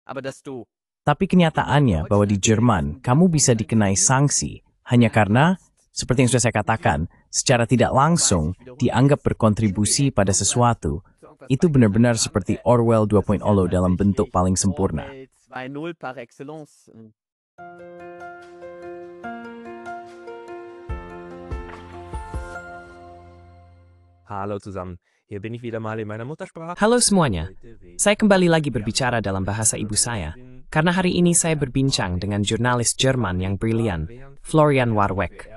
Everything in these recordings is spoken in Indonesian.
Tapi kenyataannya bahwa di Jerman, kamu bisa dikenai sanksi hanya karena, seperti yang sudah saya katakan, secara tidak langsung dianggap berkontribusi pada sesuatu. Itu benar-benar seperti Orwell 2.0 dalam bentuk paling sempurna. Halo zusammen, hier bin ich wieder mal in meiner Muttersprache. Halo semuanya, saya kembali lagi berbicara dalam bahasa ibu saya, karena hari ini saya berbincang dengan jurnalis Jerman yang brilian, Florian Warweck.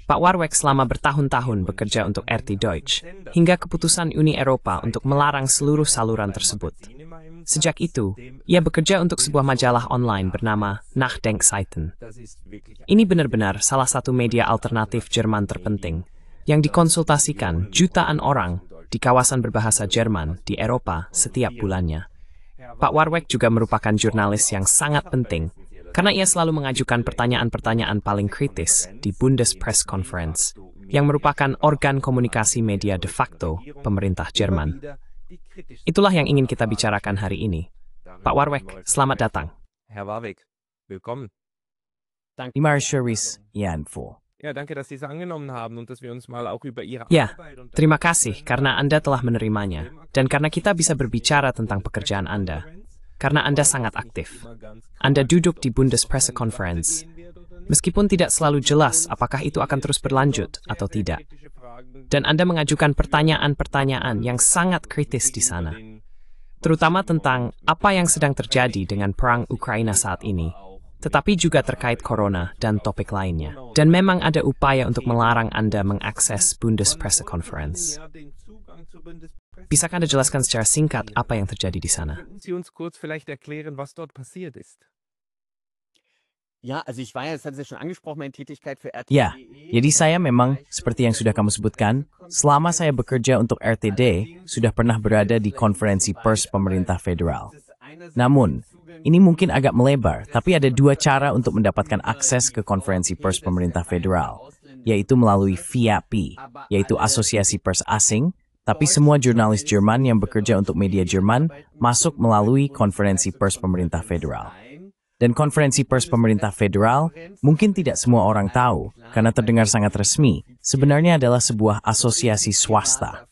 Pak Warweck selama bertahun-tahun bekerja untuk RT Deutsch, hingga keputusan Uni Eropa untuk melarang seluruh saluran tersebut. Sejak itu, ia bekerja untuk sebuah majalah online bernama Nachdenkseiten. Ini benar-benar salah satu media alternatif Jerman terpenting, yang dikonsultasikan jutaan orang di kawasan berbahasa Jerman di Eropa setiap bulannya. Pak Warweck juga merupakan jurnalis yang sangat penting karena ia selalu mengajukan pertanyaan-pertanyaan paling kritis di Bundespressekonferenz, yang merupakan organ komunikasi media de facto pemerintah Jerman. Itulah yang ingin kita bicarakan hari ini. Pak Warweck, selamat datang. Herr Warwick, willkommen. Imar Shuris Yanfo. Ja, danke, dass Sie es angenommen haben und dass wir uns mal auch über Ihre Ya, Arbeit und terima kasih karena Anda telah menerimanya, dan karena kita bisa berbicara tentang pekerjaan Anda. Karena Anda sangat aktif. Anda duduk di Bundespressekonferenz. Meskipun tidak selalu jelas apakah itu akan terus berlanjut atau tidak. Dan Anda mengajukan pertanyaan-pertanyaan yang sangat kritis di sana. Terutama tentang apa yang sedang terjadi dengan perang Ukraina saat ini, tetapi juga terkait corona dan topik lainnya. Dan memang ada upaya untuk melarang Anda mengakses Bundespressekonferenz. Bisakah Anda jelaskan secara singkat apa yang terjadi di sana? Könnten Sie uns kurz vielleicht erklären, was dort passiert ist? Ja, also ich war ja, das hatten Sie schon angesprochen, meine Tätigkeit für RTD. Ya, jadi saya memang, seperti yang sudah kamu sebutkan, selama saya bekerja untuk RTD, sudah pernah berada di konferensi pers pemerintah federal. Namun, ini mungkin agak melebar, tapi ada dua cara untuk mendapatkan akses ke konferensi pers pemerintah federal, yaitu melalui VAP, yaitu Asosiasi Pers Asing, tapi semua jurnalis Jerman yang bekerja untuk media Jerman masuk melalui konferensi pers pemerintah federal. Dan konferensi pers pemerintah federal mungkin tidak semua orang tahu, karena terdengar sangat resmi, sebenarnya adalah sebuah asosiasi swasta.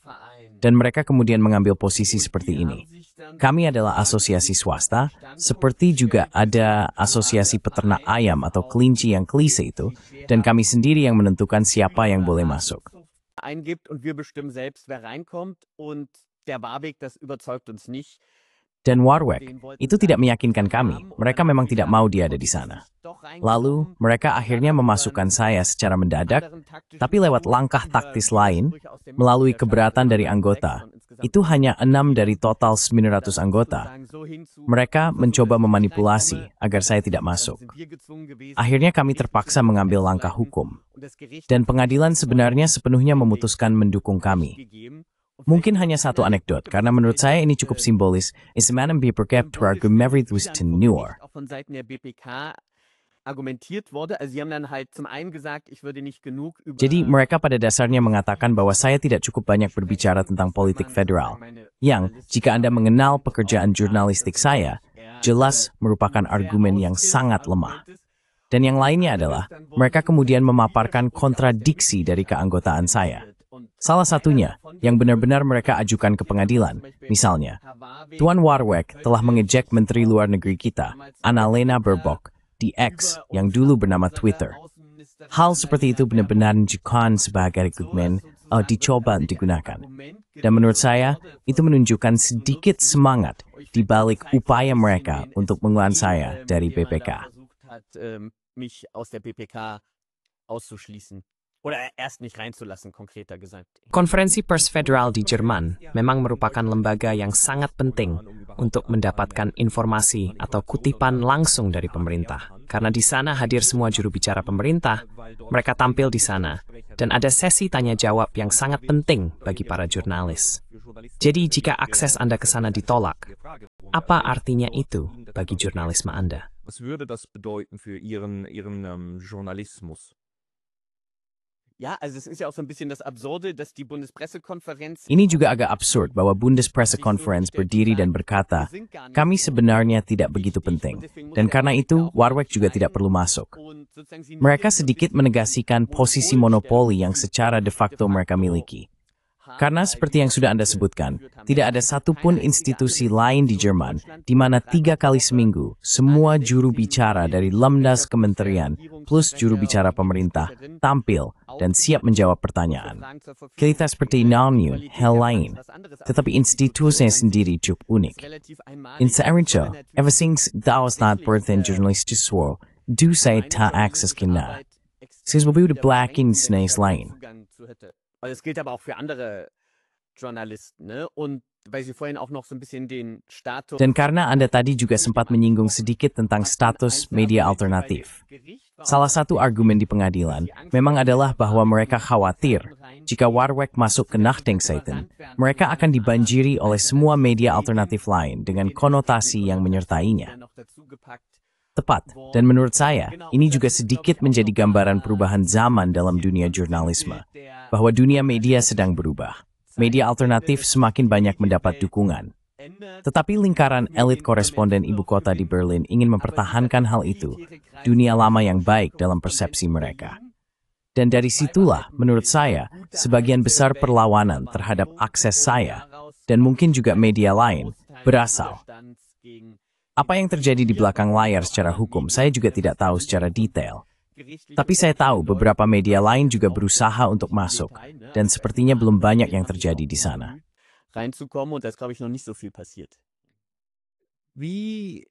Dan mereka kemudian mengambil posisi seperti ini. Kami adalah asosiasi swasta, seperti juga ada asosiasi peternak ayam atau kelinci yang klise itu, dan kami sendiri yang menentukan siapa yang boleh masuk. Eingibt und wir bestimmen selbst, wer reinkommt, und der Warwick, das überzeugt uns nicht. Dan Warweck, itu tidak meyakinkan kami, mereka memang tidak mau dia ada di sana. Lalu, mereka akhirnya memasukkan saya secara mendadak, tapi lewat langkah taktis lain, melalui keberatan dari anggota. Itu hanya 6 dari total 900 anggota. Mereka mencoba memanipulasi agar saya tidak masuk. Akhirnya kami terpaksa mengambil langkah hukum. Dan pengadilan sebenarnya sepenuhnya memutuskan mendukung kami. Mungkin hanya satu anekdot, karena menurut saya ini cukup simbolis. Is man and BPK argument was to Nur. Von Seiten der BPK argumentiert wurde, also sie haben dann halt zum einen gesagt, ich würde nicht genug über... Jadi mereka pada dasarnya mengatakan bahwa saya tidak cukup banyak berbicara tentang politik federal. Yang, jika Anda mengenal pekerjaan jurnalistik saya, jelas merupakan argumen yang sangat lemah. Dan yang lainnya adalah, mereka kemudian memaparkan kontradiksi dari keanggotaan saya. Salah satunya, yang benar-benar mereka ajukan ke pengadilan, misalnya, Tuan Warweck telah mengejek Menteri Luar Negeri kita, Annalena Baerbock, di X yang dulu bernama Twitter. Hal seperti itu benar-benar menunjukkan sebagai argumen dicoba digunakan. Dan menurut saya, itu menunjukkan sedikit semangat di balik upaya mereka untuk mengeluarkan saya dari BPK. Mich aus der BPK auszuschließen. Oder erst nicht reinzulassen, konkreter gesagt. Konferensi Pers Federal di Jerman memang merupakan lembaga yang sangat penting untuk mendapatkan informasi atau kutipan langsung dari pemerintah. Karena di sana hadir semua juru bicara pemerintah, mereka tampil di sana, dan ada sesi tanya-jawab yang sangat penting bagi para jurnalis. Jadi jika akses Anda ke sana ditolak, apa artinya itu bagi jurnalisme Anda? Was würde das bedeuten für Ihren Journalismus? Ja, also es ist ja auch so ein bisschen das Absurde, dass die Bundespressekonferenz Ini juga agak absurd bahwa Bundespressekonferenz berdiri dan berkata, kami sebenarnya tidak begitu penting, dan karena itu Warwick juga tidak perlu masuk. Mereka sedikit menegasikan posisi monopoli yang secara de facto mereka miliki. Karena seperti yang sudah Anda sebutkan, tidak ada satupun institusi lain di Jerman di mana 3 kali seminggu semua juru bicara dari lemdas kementerian plus juru bicara pemerintah tampil dan siap menjawab pertanyaan. Kita seperti Nanyun, hal lain, tetapi institusinya sendiri cukup unik. In seharusnya, ever since daos not berten jurnalistis suara, du saya tak akses kena. Since we the blacking snails lain. Also das gilt aber auch für andere Journalisten, ne? Und weil Sie vorhin auch noch so ein bisschen den Status... Dan karena Anda tadi juga sempat menyinggung sedikit tentang status media alternatif. Salah satu argumen di pengadilan memang adalah bahwa mereka khawatir jika Warwick masuk ke Nachdenkseiten, mereka akan dibanjiri oleh semua media alternatif lain dengan konotasi yang menyertainya. Tepat, dan menurut saya, ini juga sedikit menjadi gambaran perubahan zaman dalam dunia jurnalisme, bahwa dunia media sedang berubah. Media alternatif semakin banyak mendapat dukungan. Tetapi lingkaran elit koresponden ibu kota di Berlin ingin mempertahankan hal itu, dunia lama yang baik dalam persepsi mereka. Dan dari situlah, menurut saya, sebagian besar perlawanan terhadap akses saya, dan mungkin juga media lain, berasal. Apa yang terjadi di belakang layar secara hukum, saya juga tidak tahu secara detail. Tapi saya tahu beberapa media lain juga berusaha untuk masuk, dan sepertinya belum banyak yang terjadi di sana. Reinzukommen und da ist, glaube ich, noch nicht so viel passiert. Wie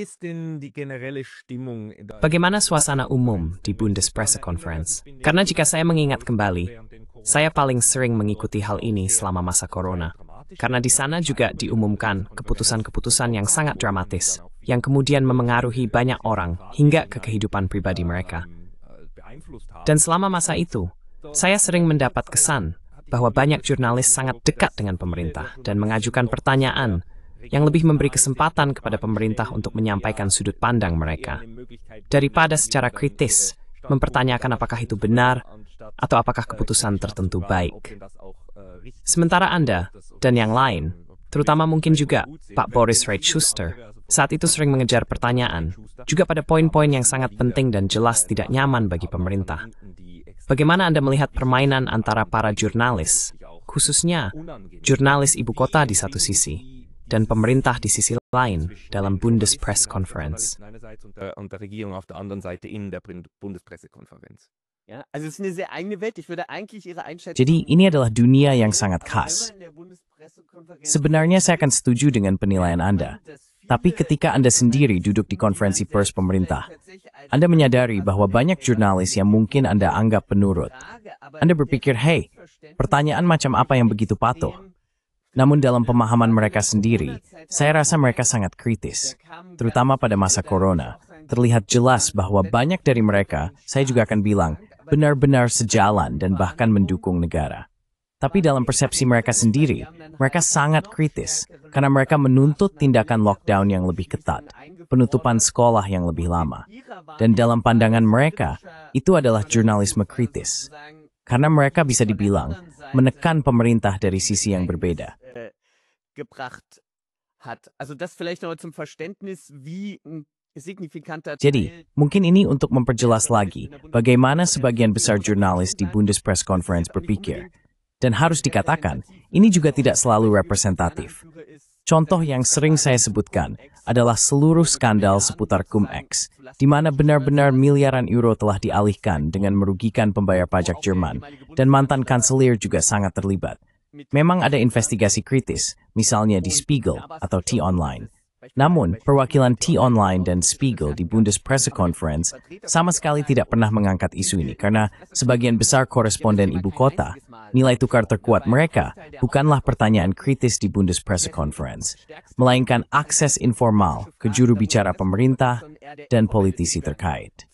ist denn die generelle Stimmung in der Bagaimana suasana umum di Bundespressekonferenz? Karena jika saya mengingat kembali, saya paling sering mengikuti hal ini selama masa corona. Karena di sana juga diumumkan keputusan-keputusan yang sangat dramatis, yang kemudian memengaruhi banyak orang hingga ke kehidupan pribadi mereka. Dan selama masa itu, saya sering mendapat kesan bahwa banyak jurnalis sangat dekat dengan pemerintah dan mengajukan pertanyaan yang lebih memberi kesempatan kepada pemerintah untuk menyampaikan sudut pandang mereka, daripada secara kritis mempertanyakan apakah itu benar atau apakah keputusan tertentu baik. Sementara Anda dan yang lain, terutama mungkin juga Pak Boris Reitschuster, saat itu sering mengejar pertanyaan, juga pada poin-poin yang sangat penting dan jelas tidak nyaman bagi pemerintah. Bagaimana Anda melihat permainan antara para jurnalis, khususnya jurnalis ibu kota di satu sisi, dan pemerintah di sisi lain dalam Bundespressekonferenz? und der Regierung auf der anderen Seite in der Bundespressekonferenz? Ja, also es ist eine sehr eigene Welt. Ich würde eigentlich Ihre Einschätzung... Jadi ini adalah dunia yang sangat khas. Sebenarnya saya akan setuju dengan penilaian Anda. Tapi ketika Anda sendiri duduk di konferensi pers pemerintah, Anda menyadari bahwa banyak jurnalis yang mungkin Anda anggap penurut. Anda berpikir, hey, pertanyaan macam apa yang begitu patuh? Namun dalam pemahaman mereka sendiri, saya rasa mereka sangat kritis. Terutama pada masa corona, terlihat jelas bahwa banyak dari mereka, saya juga akan bilang, benar-benar sejalan dan bahkan mendukung negara. Tapi dalam persepsi mereka sendiri, mereka sangat kritis karena mereka menuntut tindakan lockdown yang lebih ketat, penutupan sekolah yang lebih lama. Dan dalam pandangan mereka, itu adalah jurnalisme kritis. Karena mereka bisa dibilang menekan pemerintah dari sisi yang berbeda. Jadi, mungkin ini untuk memperjelas lagi bagaimana sebagian besar jurnalis di Bundespressekonferenz berpikir. Dan harus dikatakan, ini juga tidak selalu representatif. Contoh yang sering saya sebutkan adalah seluruh skandal seputar Cum-Ex, di mana benar-benar miliaran euro telah dialihkan dengan merugikan pembayar pajak Jerman, dan mantan kanselir juga sangat terlibat. Memang ada investigasi kritis, misalnya di Spiegel atau T-Online. Namun, perwakilan T-Online dan Spiegel di Bundespressekonferenz sama sekali tidak pernah mengangkat isu ini karena sebagian besar koresponden ibu kota, nilai tukar terkuat mereka bukanlah pertanyaan kritis di Bundespressekonferenz, melainkan akses informal ke juru bicara pemerintah dan politisi terkait.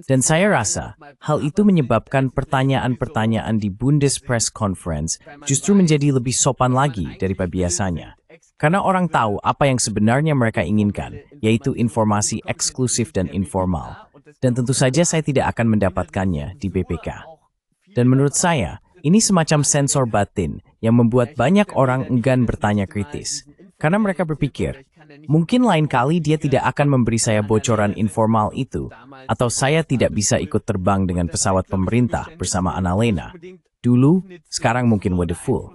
Dan saya rasa, hal itu menyebabkan pertanyaan-pertanyaan di Bundespressekonferenz justru menjadi lebih sopan lagi daripada biasanya. Karena orang tahu apa yang sebenarnya mereka inginkan, yaitu informasi eksklusif dan informal. Dan tentu saja saya tidak akan mendapatkannya di BPK. Dan menurut saya, ini semacam sensor batin yang membuat banyak orang enggan bertanya kritis. Karena mereka berpikir, mungkin lain kali dia tidak akan memberi saya bocoran informal itu, atau saya tidak bisa ikut terbang dengan pesawat pemerintah bersama Annalena. Dulu, sekarang mungkin wonderful.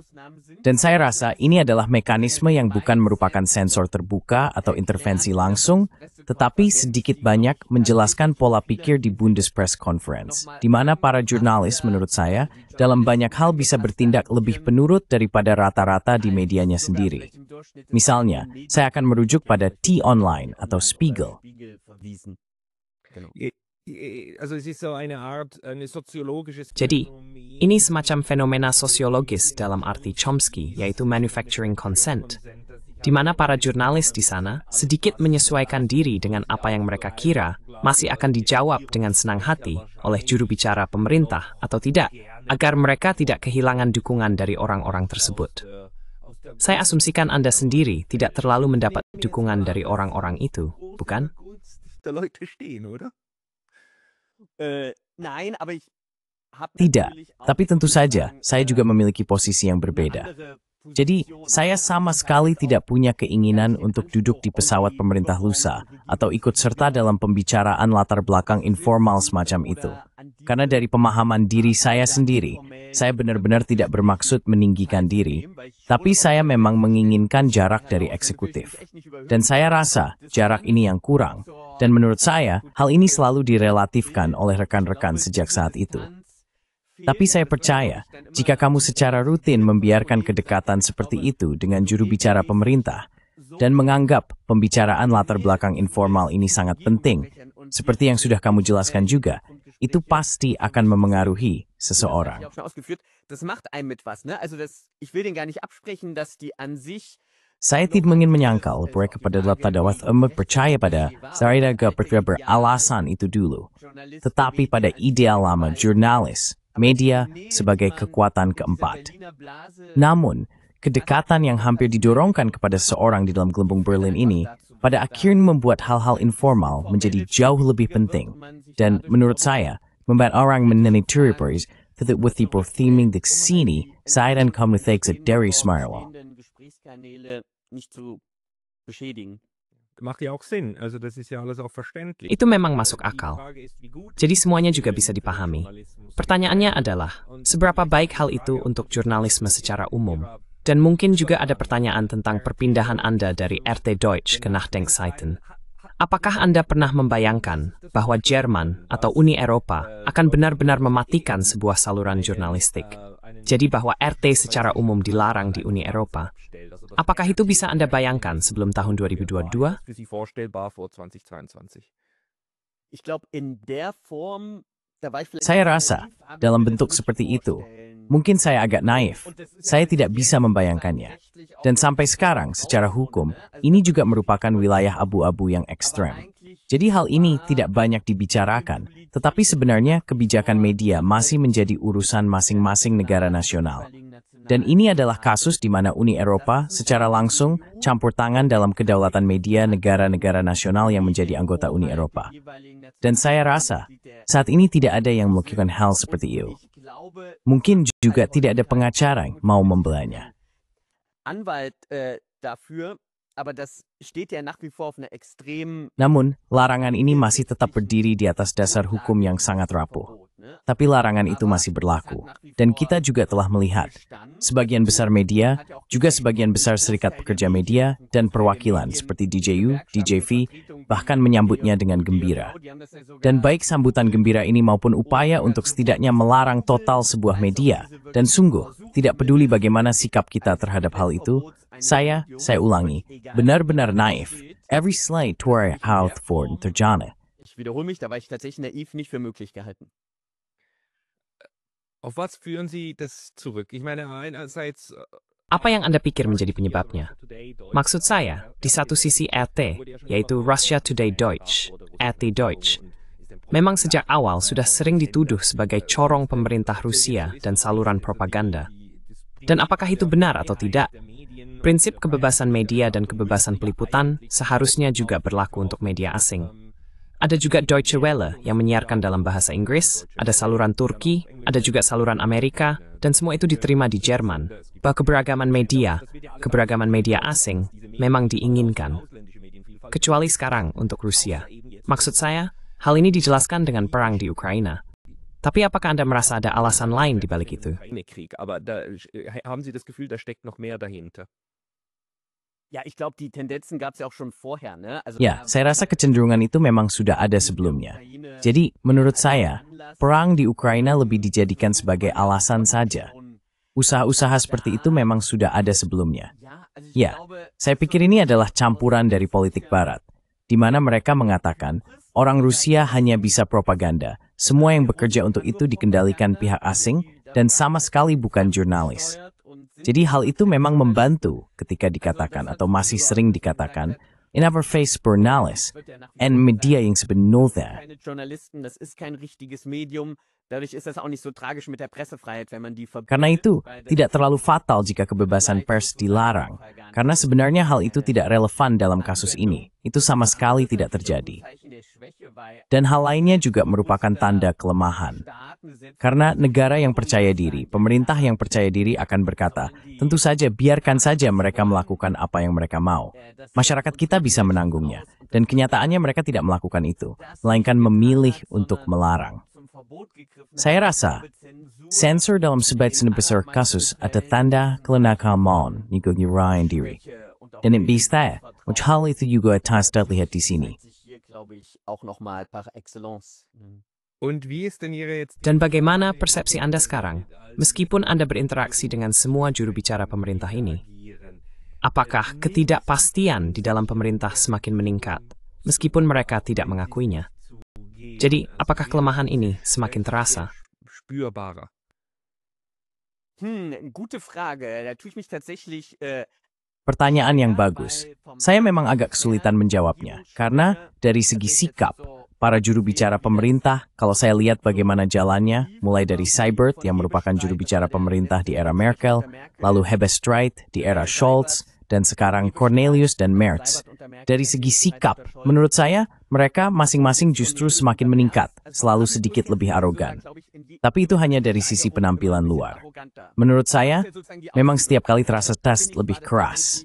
Dan saya rasa ini adalah mekanisme yang bukan merupakan sensor terbuka atau intervensi langsung, tetapi sedikit banyak menjelaskan pola pikir di Bundespress Conference, di mana para jurnalis menurut saya dalam banyak hal bisa bertindak lebih penurut daripada rata-rata di medianya sendiri. Misalnya, saya akan merujuk pada T-Online atau Spiegel. Jadi, ini semacam fenomena sosiologis dalam arti Chomsky, yaitu manufacturing consent, di mana para jurnalis di sana sedikit menyesuaikan diri dengan apa yang mereka kira masih akan dijawab dengan senang hati oleh juru bicara pemerintah atau tidak, agar mereka tidak kehilangan dukungan dari orang-orang tersebut. Saya asumsikan Anda sendiri tidak terlalu mendapat dukungan dari orang-orang itu, bukan? Tidak, tapi tentu saja saya juga memiliki posisi yang berbeda. Jadi, saya sama sekali tidak punya keinginan untuk duduk di pesawat pemerintah lusa atau ikut serta dalam pembicaraan latar belakang informal semacam itu. Karena dari pemahaman diri saya sendiri, saya benar-benar tidak bermaksud meninggikan diri, tapi saya memang menginginkan jarak dari eksekutif. Dan saya rasa jarak ini yang kurang, dan menurut saya hal ini selalu direlatifkan oleh rekan-rekan sejak saat itu. Tapi saya percaya, jika kamu secara rutin membiarkan kedekatan seperti itu dengan juru bicara pemerintah, dan menganggap pembicaraan latar belakang informal ini sangat penting, seperti yang sudah kamu jelaskan juga, itu pasti akan memengaruhi seseorang. Saya tidak ingin menyangkal mereka pada tadawat percaya pada Sarida beralasan itu dulu, tetapi pada ideal lama jurnalis, media sebagai kekuatan keempat. Namun, kedekatan yang hampir didorongkan kepada seseorang di dalam gelembung Berlin ini pada akhirnya membuat hal-hal informal menjadi jauh lebih penting. Dan menurut saya, membuat orang menenituri pers tidak with theming di sini, saya dan kamu dari Smarwa. Itu memang masuk akal. Jadi semuanya juga bisa dipahami. Pertanyaannya adalah, seberapa baik hal itu untuk jurnalisme secara umum? Dan mungkin juga ada pertanyaan tentang perpindahan Anda dari RT Deutsch ke Nachdenkseiten. Apakah Anda pernah membayangkan bahwa Jerman atau Uni Eropa akan benar-benar mematikan sebuah saluran jurnalistik? Jadi bahwa RT secara umum dilarang di Uni Eropa. Apakah itu bisa Anda bayangkan sebelum tahun 2022? Saya rasa, dalam bentuk seperti itu, mungkin saya agak naif. Saya tidak bisa membayangkannya. Dan sampai sekarang, secara hukum, ini juga merupakan wilayah abu-abu yang ekstrem. Jadi hal ini tidak banyak dibicarakan, tetapi sebenarnya kebijakan media masih menjadi urusan masing-masing negara nasional. Dan ini adalah kasus di mana Uni Eropa secara langsung campur tangan dalam kedaulatan media negara-negara nasional yang menjadi anggota Uni Eropa. Dan saya rasa, saat ini tidak ada yang melakukan hal seperti itu. Mungkin juga tidak ada pengacara yang mau membelanya. Namun, larangan ini masih tetap berdiri di atas dasar hukum yang sangat rapuh. Tapi larangan itu masih berlaku. Dan kita juga telah melihat, sebagian besar media, juga sebagian besar serikat pekerja media, dan perwakilan seperti DJU, DJV, bahkan menyambutnya dengan gembira. Dan baik sambutan gembira ini maupun upaya untuk setidaknya melarang total sebuah media, dan sungguh, tidak peduli bagaimana sikap kita terhadap hal itu, saya ulangi, benar-benar naif. Every slide toward out for terjana. Ich wiederhole mich, da war ich tatsächlich naiv nicht für möglich gehalten. Auf was führen Sie das zurück? Ich meine, einerseits Apa yang Anda pikir menjadi penyebabnya? Maksud saya, di satu sisi RT, yaitu Russia Today Deutsch, RT Deutsch, memang sejak awal sudah sering dituduh sebagai corong pemerintah Rusia dan saluran propaganda. Dan apakah itu benar atau tidak? Prinsip kebebasan media dan kebebasan peliputan seharusnya juga berlaku untuk media asing. Ada juga Deutsche Welle yang menyiarkan dalam bahasa Inggris, ada saluran Turki, ada juga saluran Amerika, dan semua itu diterima di Jerman. Bahwa keberagaman media asing memang diinginkan. Kecuali sekarang untuk Rusia. Maksud saya, hal ini dijelaskan dengan perang di Ukraina. Tapi apakah Anda merasa ada alasan lain di balik itu? Krieg, aber haben Sie das Gefühl, da steckt noch mehr dahinter? Ja, ich glaube, die Tendenzen gab es ja auch schon vorher, ne? Ya, saya rasa kecenderungan itu memang sudah ada sebelumnya. Jadi, menurut saya, perang di Ukraina lebih dijadikan sebagai alasan saja. Usaha-usaha seperti itu memang sudah ada sebelumnya. Ya, saya pikir ini adalah campuran dari politik Barat, di mana mereka mengatakan orang Rusia hanya bisa propaganda. Semua yang bekerja untuk itu dikendalikan pihak asing dan sama sekali bukan jurnalis. Jadi hal itu memang membantu ketika dikatakan atau masih sering dikatakan in our face journalists and media yang sebenarnya. Karena itu, tidak terlalu fatal jika kebebasan pers dilarang, karena sebenarnya hal itu tidak relevan dalam kasus ini. Itu sama sekali tidak terjadi. Dan hal lainnya juga merupakan tanda kelemahan. Karena negara yang percaya diri, pemerintah yang percaya diri akan berkata, tentu saja biarkan saja mereka melakukan apa yang mereka mau. Masyarakat kita bisa menanggungnya, dan kenyataannya mereka tidak melakukan itu, melainkan memilih untuk melarang. Saya rasa, sensor dalam sebagian besar kasus ada tanda kelemahan nyugunyirain diri. Dan bisa, hal itu juga terlihat di sini. Dan bagaimana persepsi Anda sekarang, meskipun Anda berinteraksi dengan semua juru bicara pemerintah ini? Apakah ketidakpastian di dalam pemerintah semakin meningkat, meskipun mereka tidak mengakuinya? Jadi, apakah kelemahan ini semakin terasa? Gute Frage. Da tue ich mich tatsächlich Pertanyaan yang bagus. Saya memang agak kesulitan menjawabnya, karena dari segi sikap, para juru bicara pemerintah, kalau saya lihat bagaimana jalannya, mulai dari Seibert yang merupakan juru bicara pemerintah di era Merkel, lalu Hebestreit di era Scholz, dan sekarang Cornelius dan Merz. Dari segi sikap, menurut saya, mereka masing-masing justru semakin meningkat, selalu sedikit lebih arogan. Tapi itu hanya dari sisi penampilan luar. Menurut saya, memang setiap kali terasa tes lebih keras.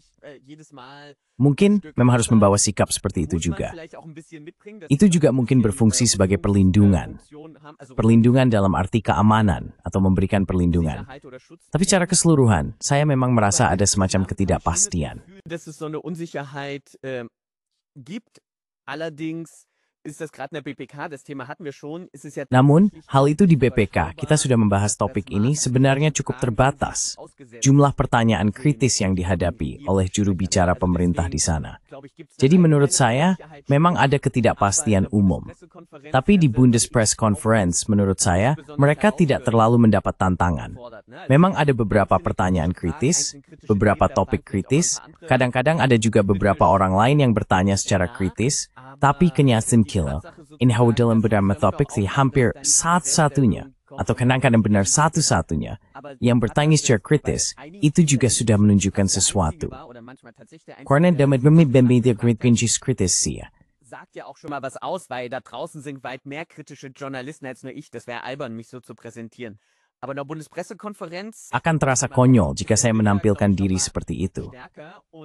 Mungkin memang harus membawa sikap seperti itu juga. Itu juga mungkin berfungsi sebagai perlindungan. Perlindungan dalam arti keamanan atau memberikan perlindungan. Tapi secara keseluruhan, saya memang merasa ada semacam ketidakpastian. Namun, hal itu di BPK, kita sudah membahas topik ini sebenarnya cukup terbatas. Jumlah pertanyaan kritis yang dihadapi oleh juru bicara pemerintah di sana. Jadi menurut saya, memang ada ketidakpastian umum. Tapi di Bundespress Conference, menurut saya, mereka tidak terlalu mendapat tantangan. Memang ada beberapa pertanyaan kritis, beberapa topik kritis, kadang-kadang ada juga beberapa orang lain yang bertanya secara kritis, tapi kenyataan kilo, ini dalam beberapa topik sih hampir satu-satunya, atau kadang-kadang benar satu-satunya, yang bertanya secara kritis, itu juga sudah menunjukkan sesuatu. Karena dapat memilih kritis sih. Sagt ja auch schon mal was aus, weil da draußen sind weit mehr kritische Journalisten als nur ich. Das wäre albern, mich so zu präsentieren. Aber in der Bundespressekonferenz Akan terasa konyol jika saya menampilkan diri seperti itu.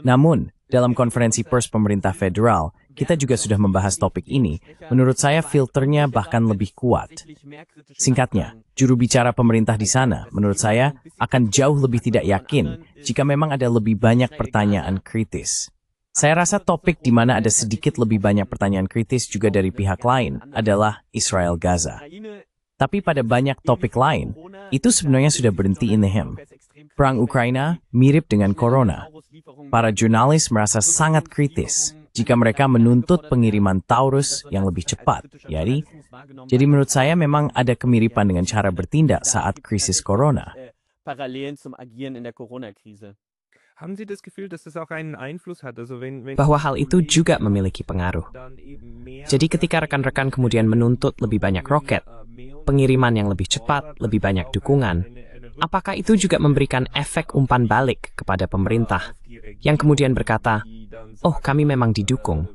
Namun, dalam konferensi pers pemerintah federal, kita juga sudah membahas topik ini. Menurut saya filternya bahkan lebih kuat. Singkatnya, juru bicara pemerintah di sana, menurut saya, akan jauh lebih tidak yakin jika memang ada lebih banyak pertanyaan kritis. Saya rasa topik di mana ada sedikit lebih banyak pertanyaan kritis juga dari pihak lain adalah Israel Gaza. Tapi pada banyak topik lain, itu sebenarnya sudah berhenti in the him. Perang Ukraina mirip dengan Corona. Para jurnalis merasa sangat kritis jika mereka menuntut pengiriman Taurus yang lebih cepat. Jadi menurut saya memang ada kemiripan dengan cara bertindak saat krisis Corona. Bahwa hal itu juga memiliki pengaruh. Jadi ketika rekan-rekan kemudian menuntut lebih banyak roket, pengiriman yang lebih cepat, lebih banyak dukungan, apakah itu juga memberikan efek umpan balik kepada pemerintah yang kemudian berkata, "Oh, kami memang didukung.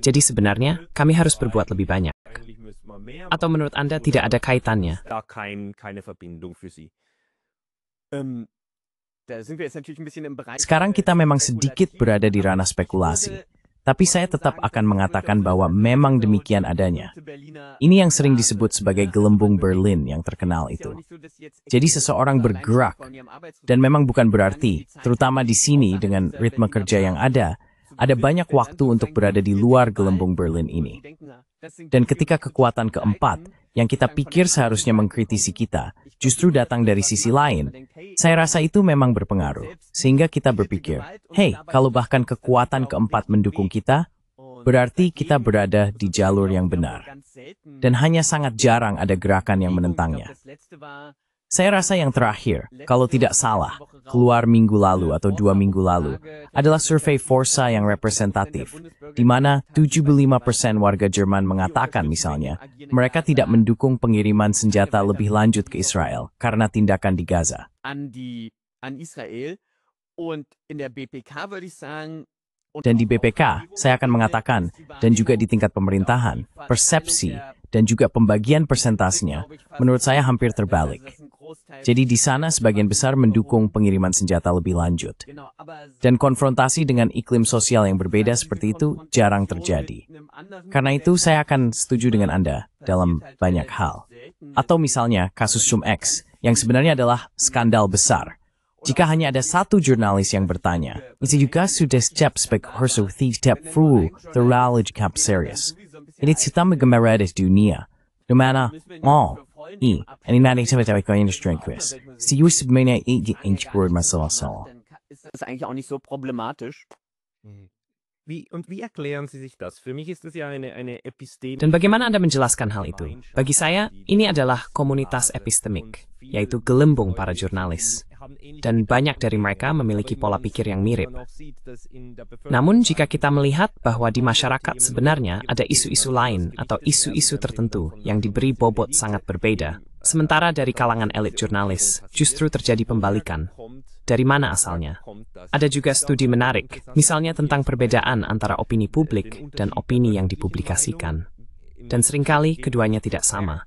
Jadi sebenarnya kami harus berbuat lebih banyak." Atau menurut Anda tidak ada kaitannya? Keine Verbindung für Sie. Da sind wir jetzt natürlich ein bisschen im Bereich. Sekarang kita memang sedikit berada di ranah spekulasi. Tapi saya tetap akan mengatakan bahwa memang demikian adanya. Ini yang sering disebut sebagai gelembung Berlin yang terkenal itu. Jadi seseorang bergerak, dan memang bukan berarti, terutama di sini dengan ritme kerja yang ada banyak waktu untuk berada di luar gelembung Berlin ini. Dan ketika kekuatan keempat, yang kita pikir seharusnya mengkritisi kita, justru datang dari sisi lain, saya rasa itu memang berpengaruh. Sehingga kita berpikir, hey, kalau bahkan kekuatan keempat mendukung kita, berarti kita berada di jalur yang benar. Dan hanya sangat jarang ada gerakan yang menentangnya. Saya rasa yang terakhir, kalau tidak salah, keluar minggu lalu atau 2 minggu lalu, adalah survei Forsa yang representatif, di mana 75% warga Jerman mengatakan misalnya, mereka tidak mendukung pengiriman senjata lebih lanjut ke Israel karena tindakan di Gaza. An Israel. Und in der BPK würde ich sagen, Dan di BPK, saya akan mengatakan, dan juga di tingkat pemerintahan, persepsi, dan juga pembagian persentasenya, menurut saya hampir terbalik. Jadi di sana sebagian besar mendukung pengiriman senjata lebih lanjut. Dan konfrontasi dengan iklim sosial yang berbeda seperti itu jarang terjadi. Karena itu saya akan setuju dengan Anda dalam banyak hal. Atau misalnya kasus Cum-Ex, yang sebenarnya adalah skandal besar. Jika hanya ada satu jurnalis yang bertanya, "Is juga sudah siap sebagai harus tidak fru terlalu serius. Ini kita menggambarkan dunia, di mana ini nanti sampai kau industri Chris. Si sebenarnya ini word masalah. ist das eigentlich auch nicht so problematisch. Wie erklären Sie sich das? Für mich ist das ja eine Episteme. Dan bagaimana Anda menjelaskan hal itu? Bagi saya, ini adalah komunitas epistemik, yaitu gelembung para jurnalis. Dan banyak dari mereka memiliki pola pikir yang mirip. Namun, jika kita melihat bahwa di masyarakat sebenarnya ada isu-isu lain atau isu-isu tertentu yang diberi bobot sangat berbeda, sementara dari kalangan elit jurnalis justru terjadi pembalikan. Dari mana asalnya? Ada juga studi menarik, misalnya tentang perbedaan antara opini publik dan opini yang dipublikasikan. Dan seringkali keduanya tidak sama.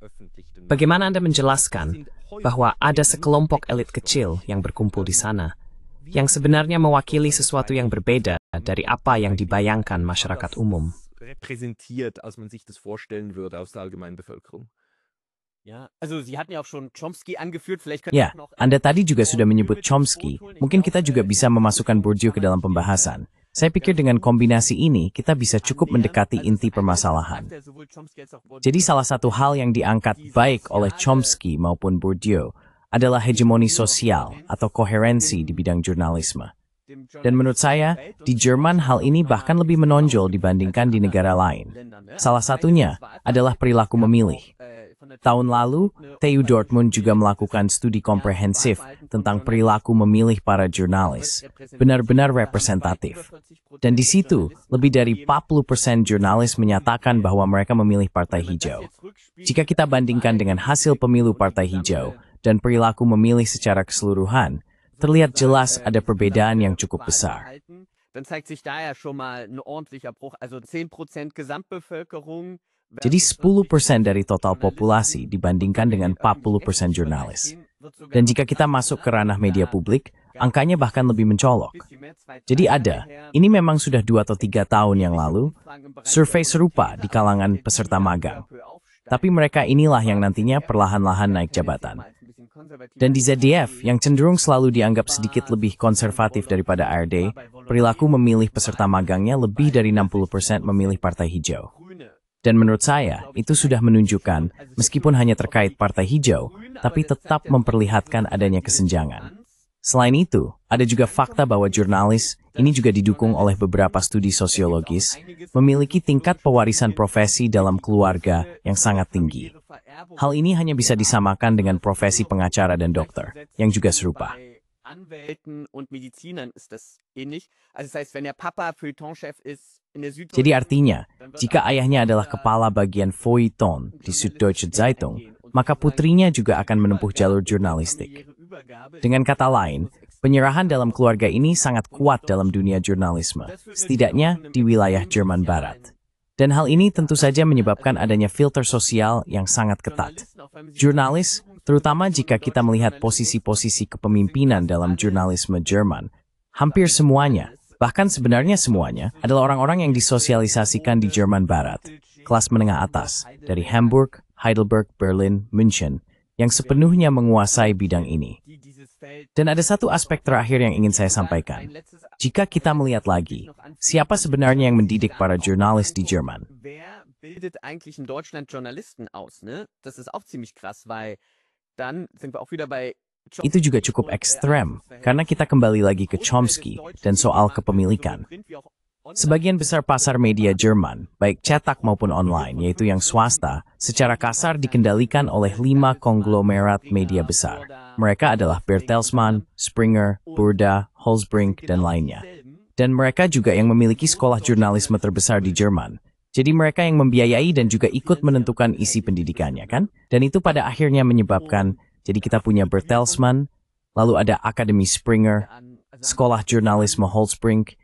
Bagaimana Anda menjelaskan bahwa ada sekelompok elit kecil yang berkumpul di sana, yang sebenarnya mewakili sesuatu yang berbeda dari apa yang dibayangkan masyarakat umum? Repräsentiert, als man sich das vorstellen würde aus der allgemeinen Bevölkerung. Ja, also Sie hatten ja auch schon Chomsky angeführt, vielleicht können Ya, wir noch Anda tadi juga sudah menyebut Chomsky. Mungkin kita juga bisa memasukkan Bourdieu ke dalam pembahasan. Saya pikir dengan kombinasi ini, kita bisa cukup mendekati inti permasalahan. Jadi salah satu hal yang diangkat baik oleh Chomsky maupun Bourdieu adalah hegemoni sosial atau koherensi di bidang jurnalisme. Dan menurut saya, di Jerman hal ini bahkan lebih menonjol dibandingkan di negara lain. Salah satunya adalah perilaku memilih. Tahun lalu, TU Dortmund juga melakukan studi komprehensif tentang perilaku memilih para jurnalis, benar-benar representatif. Dan di situ, lebih dari 40% jurnalis menyatakan bahwa mereka memilih Partai Hijau. Jika kita bandingkan dengan hasil pemilu Partai Hijau dan perilaku memilih secara keseluruhan, terlihat jelas ada perbedaan yang cukup besar. Dann zeigt sich da ja schon mal ein ordentlicher Bruch, also 10% Gesamtbevölkerung. Jadi 10% dari total populasi dibandingkan dengan 40% jurnalis. Dan jika kita masuk ke ranah media publik, angkanya bahkan lebih mencolok. Jadi ini memang sudah 2 atau 3 tahun yang lalu, survei serupa di kalangan peserta magang. Tapi mereka inilah yang nantinya perlahan-lahan naik jabatan. Dan di ZDF, yang cenderung selalu dianggap sedikit lebih konservatif daripada ARD, perilaku memilih peserta magangnya lebih dari 60% memilih Partai Hijau. Dan menurut saya, itu sudah menunjukkan, meskipun hanya terkait Partai Hijau, tapi tetap memperlihatkan adanya kesenjangan. Selain itu, ada juga fakta bahwa jurnalis, ini juga didukung oleh beberapa studi sosiologis, memiliki tingkat pewarisan profesi dalam keluarga yang sangat tinggi. Hal ini hanya bisa disamakan dengan profesi pengacara dan dokter, yang juga serupa. Anwälten und Medizinern ist das ähnlich. Also das heißt, wenn der Papa Feuilletonchef ist in der Süddeutschen, Jadi artinya, jika ayahnya adalah kepala bagian feuilleton di Süddeutsche Zeitung, maka putrinya juga akan menempuh jalur jurnalistik. Dengan kata lain, Penyerahan dalam keluarga ini sangat kuat dalam dunia jurnalisme, setidaknya di wilayah Jerman Barat. Dan hal ini tentu saja menyebabkan adanya filter sosial yang sangat ketat. Jurnalis, terutama jika kita melihat posisi-posisi kepemimpinan dalam jurnalisme Jerman, hampir semuanya, bahkan sebenarnya semuanya, adalah orang-orang yang disosialisasikan di Jerman Barat, kelas menengah atas, dari Hamburg, Heidelberg, Berlin, München, yang sepenuhnya menguasai bidang ini. Dan ada satu aspek terakhir yang ingin saya sampaikan. Jika kita melihat lagi, siapa sebenarnya yang mendidik para jurnalis di Jerman? Wer bildet eigentlich in Deutschland Journalisten aus, ne? Das ist auch ziemlich krass, weil dann sind wir auch wieder bei Itu juga cukup ekstrem, karena kita kembali lagi ke Chomsky dan soal kepemilikan. Sebagian besar pasar media Jerman, baik cetak maupun online, yaitu yang swasta, secara kasar dikendalikan oleh 5 konglomerat media besar. Mereka adalah Bertelsmann, Springer, Burda, Holzbrink, dan lainnya. Dan mereka juga yang memiliki sekolah jurnalisme terbesar di Jerman. Jadi mereka yang membiayai dan juga ikut menentukan isi pendidikannya, kan? Dan itu pada akhirnya menyebabkan, jadi kita punya Bertelsmann, lalu ada Akademi Springer, sekolah jurnalisme Holzbrink,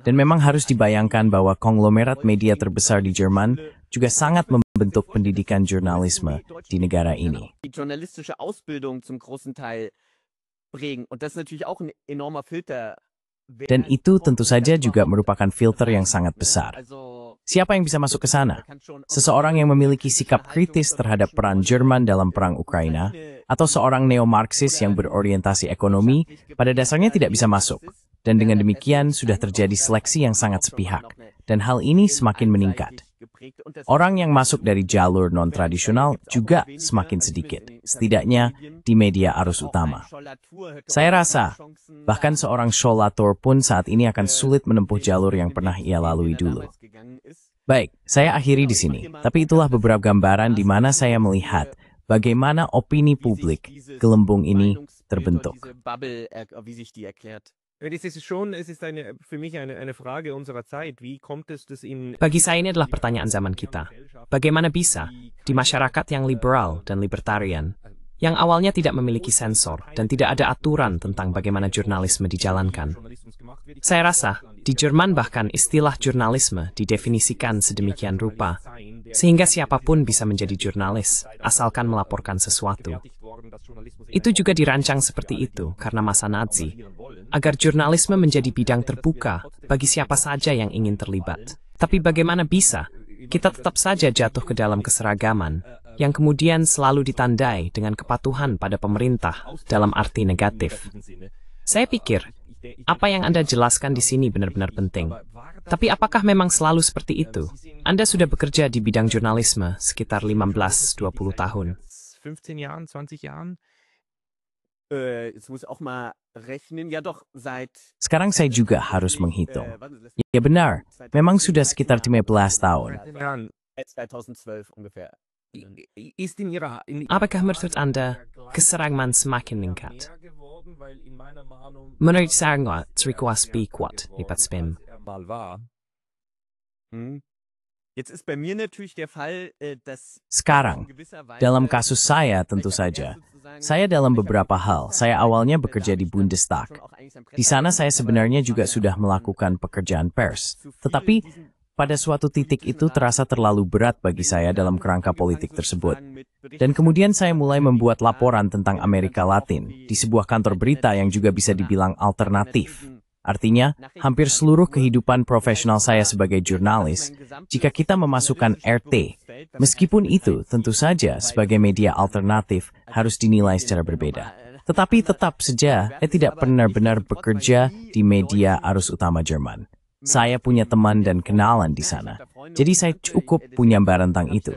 dan memang harus dibayangkan bahwa konglomerat media terbesar di Jerman juga sangat membentuk pendidikan jurnalisme di negara ini. Die journalistische Ausbildung zum großen Teil prägen. Und das ist natürlich auch ein enormer Filter. Dan itu tentu saja juga merupakan filter yang sangat besar. Siapa yang bisa masuk ke sana? Seseorang yang memiliki sikap kritis terhadap peran Jerman dalam perang Ukraina, atau seorang neo-Marxis yang berorientasi ekonomi, pada dasarnya tidak bisa masuk. Dan dengan demikian sudah terjadi seleksi yang sangat sepihak, dan hal ini semakin meningkat. Orang yang masuk dari jalur non-tradisional juga semakin sedikit, setidaknya di media arus utama. Saya rasa, bahkan seorang Schollator pun saat ini akan sulit menempuh jalur yang pernah ia lalui dulu. Baik, saya akhiri di sini, tapi itulah beberapa gambaran di mana saya melihat bagaimana opini publik gelembung ini terbentuk. Es ist für mich eine Frage unserer Zeit. Wie kommt es, dass in Bagi saya ini adalah pertanyaan zaman kita. Bagaimana bisa, di masyarakat yang liberal dan libertarian, yang awalnya tidak memiliki sensor dan tidak ada aturan tentang bagaimana jurnalisme dijalankan. Saya rasa, di Jerman bahkan istilah jurnalisme didefinisikan sedemikian rupa, sehingga siapapun bisa menjadi jurnalis, asalkan melaporkan sesuatu. Itu juga dirancang seperti itu karena masa Nazi, agar jurnalisme menjadi bidang terbuka bagi siapa saja yang ingin terlibat. Tapi bagaimana bisa kita tetap saja jatuh ke dalam keseragaman yang kemudian selalu ditandai dengan kepatuhan pada pemerintah dalam arti negatif? Saya pikir, apa yang Anda jelaskan di sini benar-benar penting. Tapi apakah memang selalu seperti itu? Anda sudah bekerja di bidang jurnalisme sekitar 15-20 tahun. 15 Jahren, 20 Jahren? Jetzt muss ich auch mal rechnen. Ja doch, seit Sekarang saya juga harus menghitung. Ya benar, memang sudah sekitar 15 tahun. Jahren. 2012 ungefähr. Ist in Ihrer Apakah menurut Anda keseragaman semakin meningkat? Menurut saya, terikuaspi kuat lipat spam. Jetzt ist bei mir natürlich der Fall, dass Sekarang, dalam kasus saya tentu saja, saya dalam beberapa hal, saya awalnya bekerja di Bundestag. Di sana saya sebenarnya juga sudah melakukan pekerjaan pers. Tetapi pada suatu titik itu terasa terlalu berat bagi saya dalam kerangka politik tersebut. Dan kemudian saya mulai membuat laporan tentang Amerika Latin di sebuah kantor berita yang juga bisa dibilang alternatif. Artinya, hampir seluruh kehidupan profesional saya sebagai jurnalis, jika kita memasukkan RT, meskipun itu tentu saja sebagai media alternatif harus dinilai secara berbeda. Tetapi tetap saja, saya tidak benar-benar bekerja di media arus utama Jerman. Saya punya teman dan kenalan di sana. Jadi saya cukup punya gambaran tentang itu.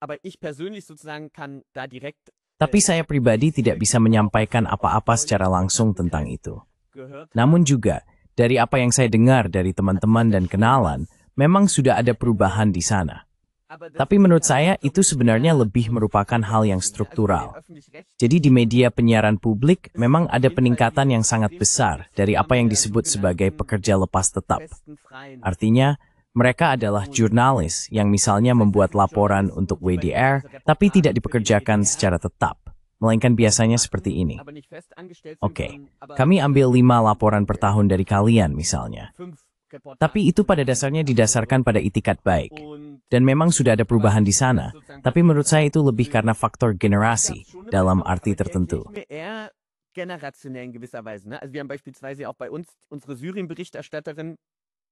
Aber ich persönlich sozusagen kann da direkt Tapi saya pribadi tidak bisa menyampaikan apa-apa secara langsung tentang itu. Namun juga, dari apa yang saya dengar dari teman-teman dan kenalan, memang sudah ada perubahan di sana. Tapi menurut saya itu sebenarnya lebih merupakan hal yang struktural. Jadi di media penyiaran publik memang ada peningkatan yang sangat besar dari apa yang disebut sebagai pekerja lepas tetap. Artinya, mereka adalah jurnalis yang misalnya membuat laporan untuk WDR, tapi tidak dipekerjakan secara tetap. melainkan biasanya seperti ini. aber nicht fest angestellt sind, Oke, aber kami ambil 5 laporan per tahun dari kalian misalnya. 5 Reportagen. Tapi itu pada dasarnya didasarkan pada itikat baik. Und Dan memang sudah ada perubahan di sana. Tapi menurut saya itu lebih karena faktor generasi dalam arti tertentu. eher generationell in gewisser Weise. Ne? Also wir haben beispielsweise auch bei uns unsere Syrien-Berichterstatterin.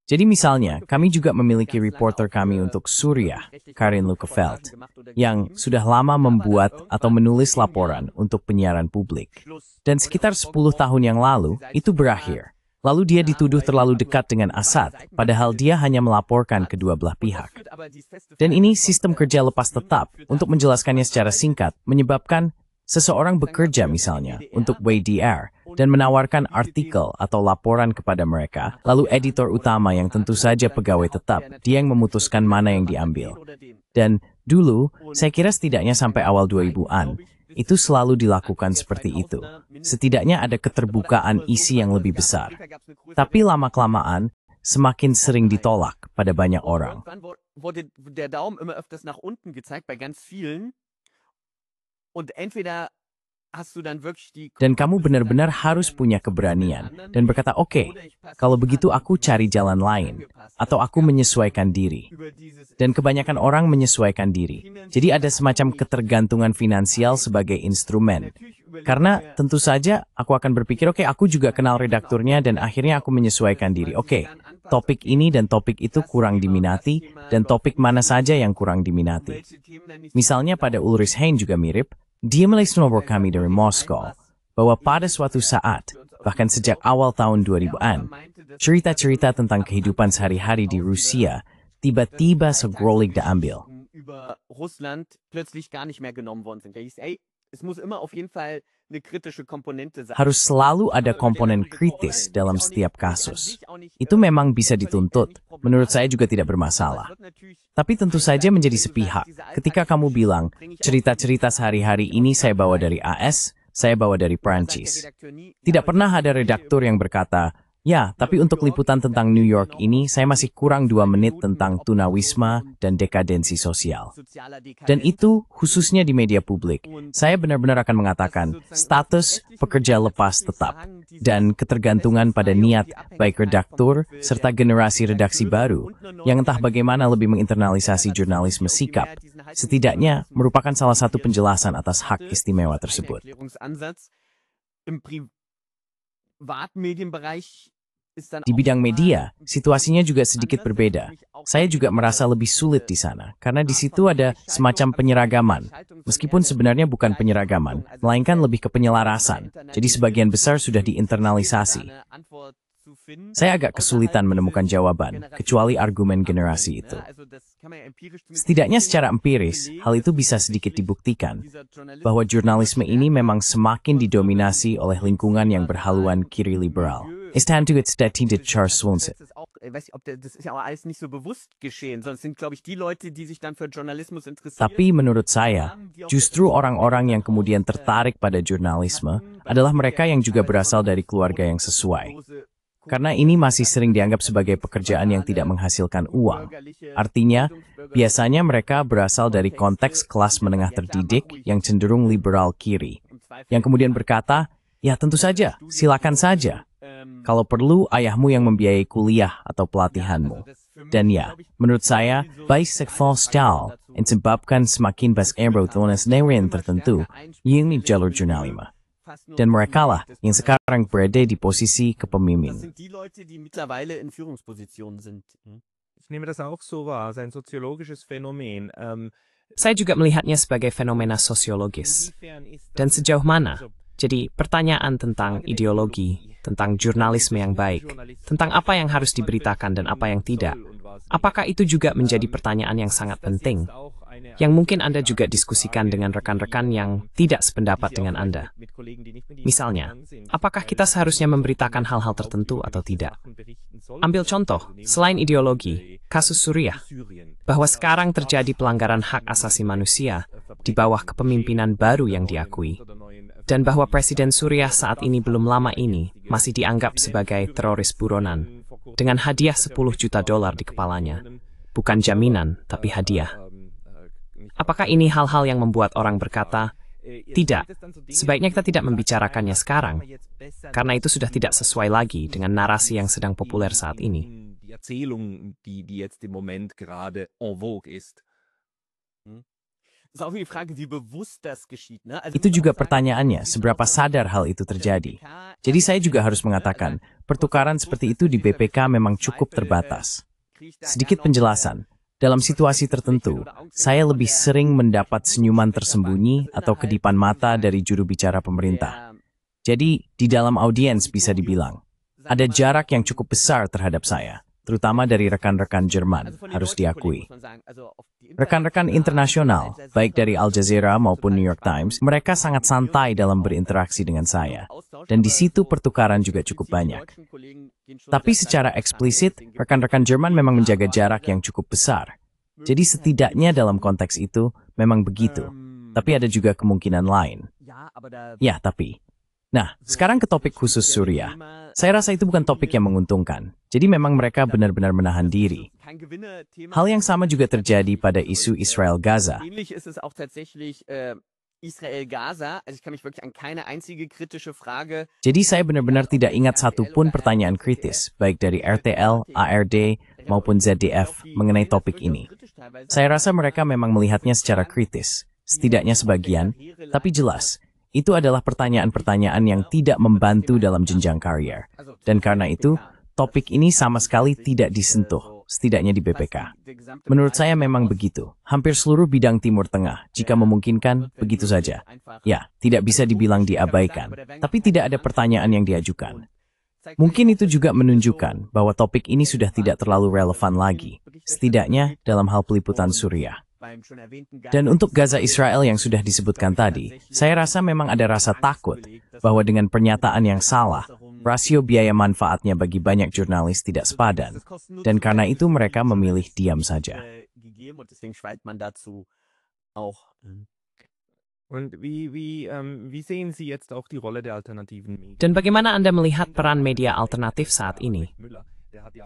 Jadi misalnya, kami juga memiliki reporter kami untuk Suriah, Karin Lukefeld, yang sudah lama membuat atau menulis laporan untuk penyiaran publik. Dan sekitar 10 tahun yang lalu, itu berakhir. Lalu dia dituduh terlalu dekat dengan Assad, padahal dia hanya melaporkan kedua belah pihak. Dan ini sistem kerja lepas tetap, untuk menjelaskannya secara singkat, menyebabkan seseorang bekerja misalnya untuk WDR dan menawarkan artikel atau laporan kepada mereka, lalu editor utama yang tentu saja pegawai tetap, dia yang memutuskan mana yang diambil. Dan dulu, saya kira setidaknya sampai awal 2000-an, itu selalu dilakukan seperti itu. Setidaknya ada keterbukaan isi yang lebih besar. Tapi lama-kelamaan, semakin sering ditolak pada banyak orang. Wurde der Daumen immer öfters nach unten gezeigt bei ganz vielen. Und entweder hast du dann wirklich die Dan kamu benar-benar harus punya keberanian dan berkata, oke, kalau begitu aku cari jalan lain, atau aku menyesuaikan diri. Dan kebanyakan orang menyesuaikan diri. Jadi ada semacam ketergantungan finansial sebagai instrumen. Karena tentu saja aku akan berpikir, oke, aku juga kenal redakturnya dan akhirnya aku menyesuaikan diri. Oke, topik ini dan topik itu kurang diminati, dan topik mana saja yang kurang diminati. Misalnya pada Ulrich Hein juga mirip, dia menulis kami dari Moskow, bahwa pada suatu saat, bahkan sejak awal tahun 2000-an, cerita-cerita tentang kehidupan sehari-hari di Rusia tiba-tiba segrolik diambil. über Russland plötzlich gar nicht mehr genommen worden sind. Da hieß, ey, es muss immer auf jeden Fall eine kritische Komponente sein. Harus selalu ada komponen kritis dalam setiap kasus. Itu memang bisa dituntut. Menurut saya juga tidak bermasalah. Tapi tentu saja menjadi sepihak. Ketika kamu bilang, cerita-cerita sehari-hari ini saya bawa dari AS, saya bawa dari Prancis. Tidak pernah ada redaktur yang berkata, ya, tapi untuk liputan tentang New York ini, saya masih kurang 2 menit tentang tunawisma dan dekadensi sosial. Dan itu khususnya di media publik. Saya benar-benar akan mengatakan status pekerja lepas tetap dan ketergantungan pada niat baik redaktur serta generasi redaksi baru yang entah bagaimana lebih menginternalisasi jurnalisme sikap, setidaknya merupakan salah satu penjelasan atas hak istimewa tersebut. Di bidang media, situasinya juga sedikit berbeda. Saya juga merasa lebih sulit di sana, karena di situ ada semacam penyeragaman. Meskipun sebenarnya bukan penyeragaman, melainkan lebih ke penyelarasan. Jadi sebagian besar sudah diinternalisasi. Saya agak kesulitan menemukan jawaban, kecuali argumen generasi itu. Setidaknya secara empiris, hal itu bisa sedikit dibuktikan, bahwa jurnalisme ini memang semakin didominasi oleh lingkungan yang berhaluan kiri liberal. It's time to get started, Charles Swanson. Das ist ja auch alles nicht so bewusst geschehen, sondern es sind, glaube ich, die Leute, die sich dann für Journalismus interessieren. Tapi menurut saya, justru orang-orang yang kemudian tertarik pada jurnalisme adalah mereka yang juga berasal dari keluarga yang sesuai. Karena ini masih sering dianggap sebagai pekerjaan yang tidak menghasilkan uang. Artinya, biasanya mereka berasal dari konteks kelas menengah terdidik yang cenderung liberal kiri. Yang kemudian berkata, ya tentu saja, silakan saja. Kalau perlu, ayahmu yang membiayai kuliah atau pelatihanmu. Dan ya, menurut saya, bisexual style disebabkan semakin banyak erotonis neuron tertentu yang di jalur jurnalisme. Dan merekalah yang sekarang berada di posisi kepemimpinan. Ich nehme das auch so wahr, es ist ein soziologisches Phänomen. Saya juga melihatnya sebagai fenomena sosiologis. Dan sejauh mana? Jadi, pertanyaan tentang ideologi, tentang jurnalisme yang baik, tentang apa yang harus diberitakan dan apa yang tidak, apakah itu juga menjadi pertanyaan yang sangat penting, yang mungkin Anda juga diskusikan dengan rekan-rekan yang tidak sependapat dengan Anda. Misalnya, apakah kita seharusnya memberitakan hal-hal tertentu atau tidak? Ambil contoh, selain ideologi, kasus Suriah, bahwa sekarang terjadi pelanggaran hak asasi manusia di bawah kepemimpinan baru yang diakui, dan bahwa Presiden Suriah saat ini belum lama ini masih dianggap sebagai teroris buronan, dengan hadiah $10 juta di kepalanya. Bukan jaminan, tapi hadiah. Apakah ini hal-hal yang membuat orang berkata, Tidak, sebaiknya kita tidak membicarakannya sekarang, karena itu sudah tidak sesuai lagi dengan narasi yang sedang populer saat ini. Die Erzählung, die jetzt im Moment gerade en vogue ist. Ist auch die Frage, wie bewusst das geschieht, ne? Also Itu juga pertanyaannya, seberapa sadar hal itu terjadi. Jadi saya juga harus mengatakan, pertukaran seperti itu di BPK memang cukup terbatas. Sedikit penjelasan, dalam situasi tertentu, saya lebih sering mendapat senyuman tersembunyi atau kedipan mata dari juru bicara pemerintah. Jadi, di dalam audiens bisa dibilang, ada jarak yang cukup besar terhadap saya, terutama dari rekan-rekan Jerman, harus diakui. Rekan-rekan internasional, baik dari Al Jazeera maupun New York Times, mereka sangat santai dalam berinteraksi dengan saya. Dan di situ pertukaran juga cukup banyak. Tapi secara eksplisit, rekan-rekan Jerman memang menjaga jarak yang cukup besar. Jadi setidaknya dalam konteks itu, memang begitu. Tapi ada juga kemungkinan lain. Ya, tapi. Nah, sekarang ke topik khusus Suriah. Saya rasa itu bukan topik yang menguntungkan. Jadi memang mereka benar-benar menahan diri. Hal yang sama juga terjadi pada isu Israel-Gaza. Ähnlich ist es auch tatsächlich Israel-Gaza. Also ich kann mich wirklich an keine einzige kritische Frage. Jadi saya benar-benar tidak ingat satupun pertanyaan kritis, baik dari RTL, ARD, maupun ZDF mengenai topik ini. Saya rasa mereka memang melihatnya secara kritis, setidaknya sebagian, tapi jelas, itu adalah pertanyaan-pertanyaan yang tidak membantu dalam jenjang karier. Dan karena itu, topik ini sama sekali tidak disentuh, setidaknya di BPK. Menurut saya memang begitu. Hampir seluruh bidang Timur Tengah, jika memungkinkan, begitu saja. Ya, tidak bisa dibilang diabaikan, tapi tidak ada pertanyaan yang diajukan. Mungkin itu juga menunjukkan bahwa topik ini sudah tidak terlalu relevan lagi, setidaknya dalam hal peliputan Suriah. Dan untuk Gaza Israel yang sudah disebutkan tadi, saya rasa memang ada rasa takut bahwa dengan pernyataan yang salah, rasio biaya manfaatnya bagi banyak jurnalis tidak sepadan. Dan karena itu mereka memilih diam saja. Und wie sehen Sie jetzt auch die Rolle der alternativen Medien? Dan bagaimana Anda melihat peran media alternatif saat ini?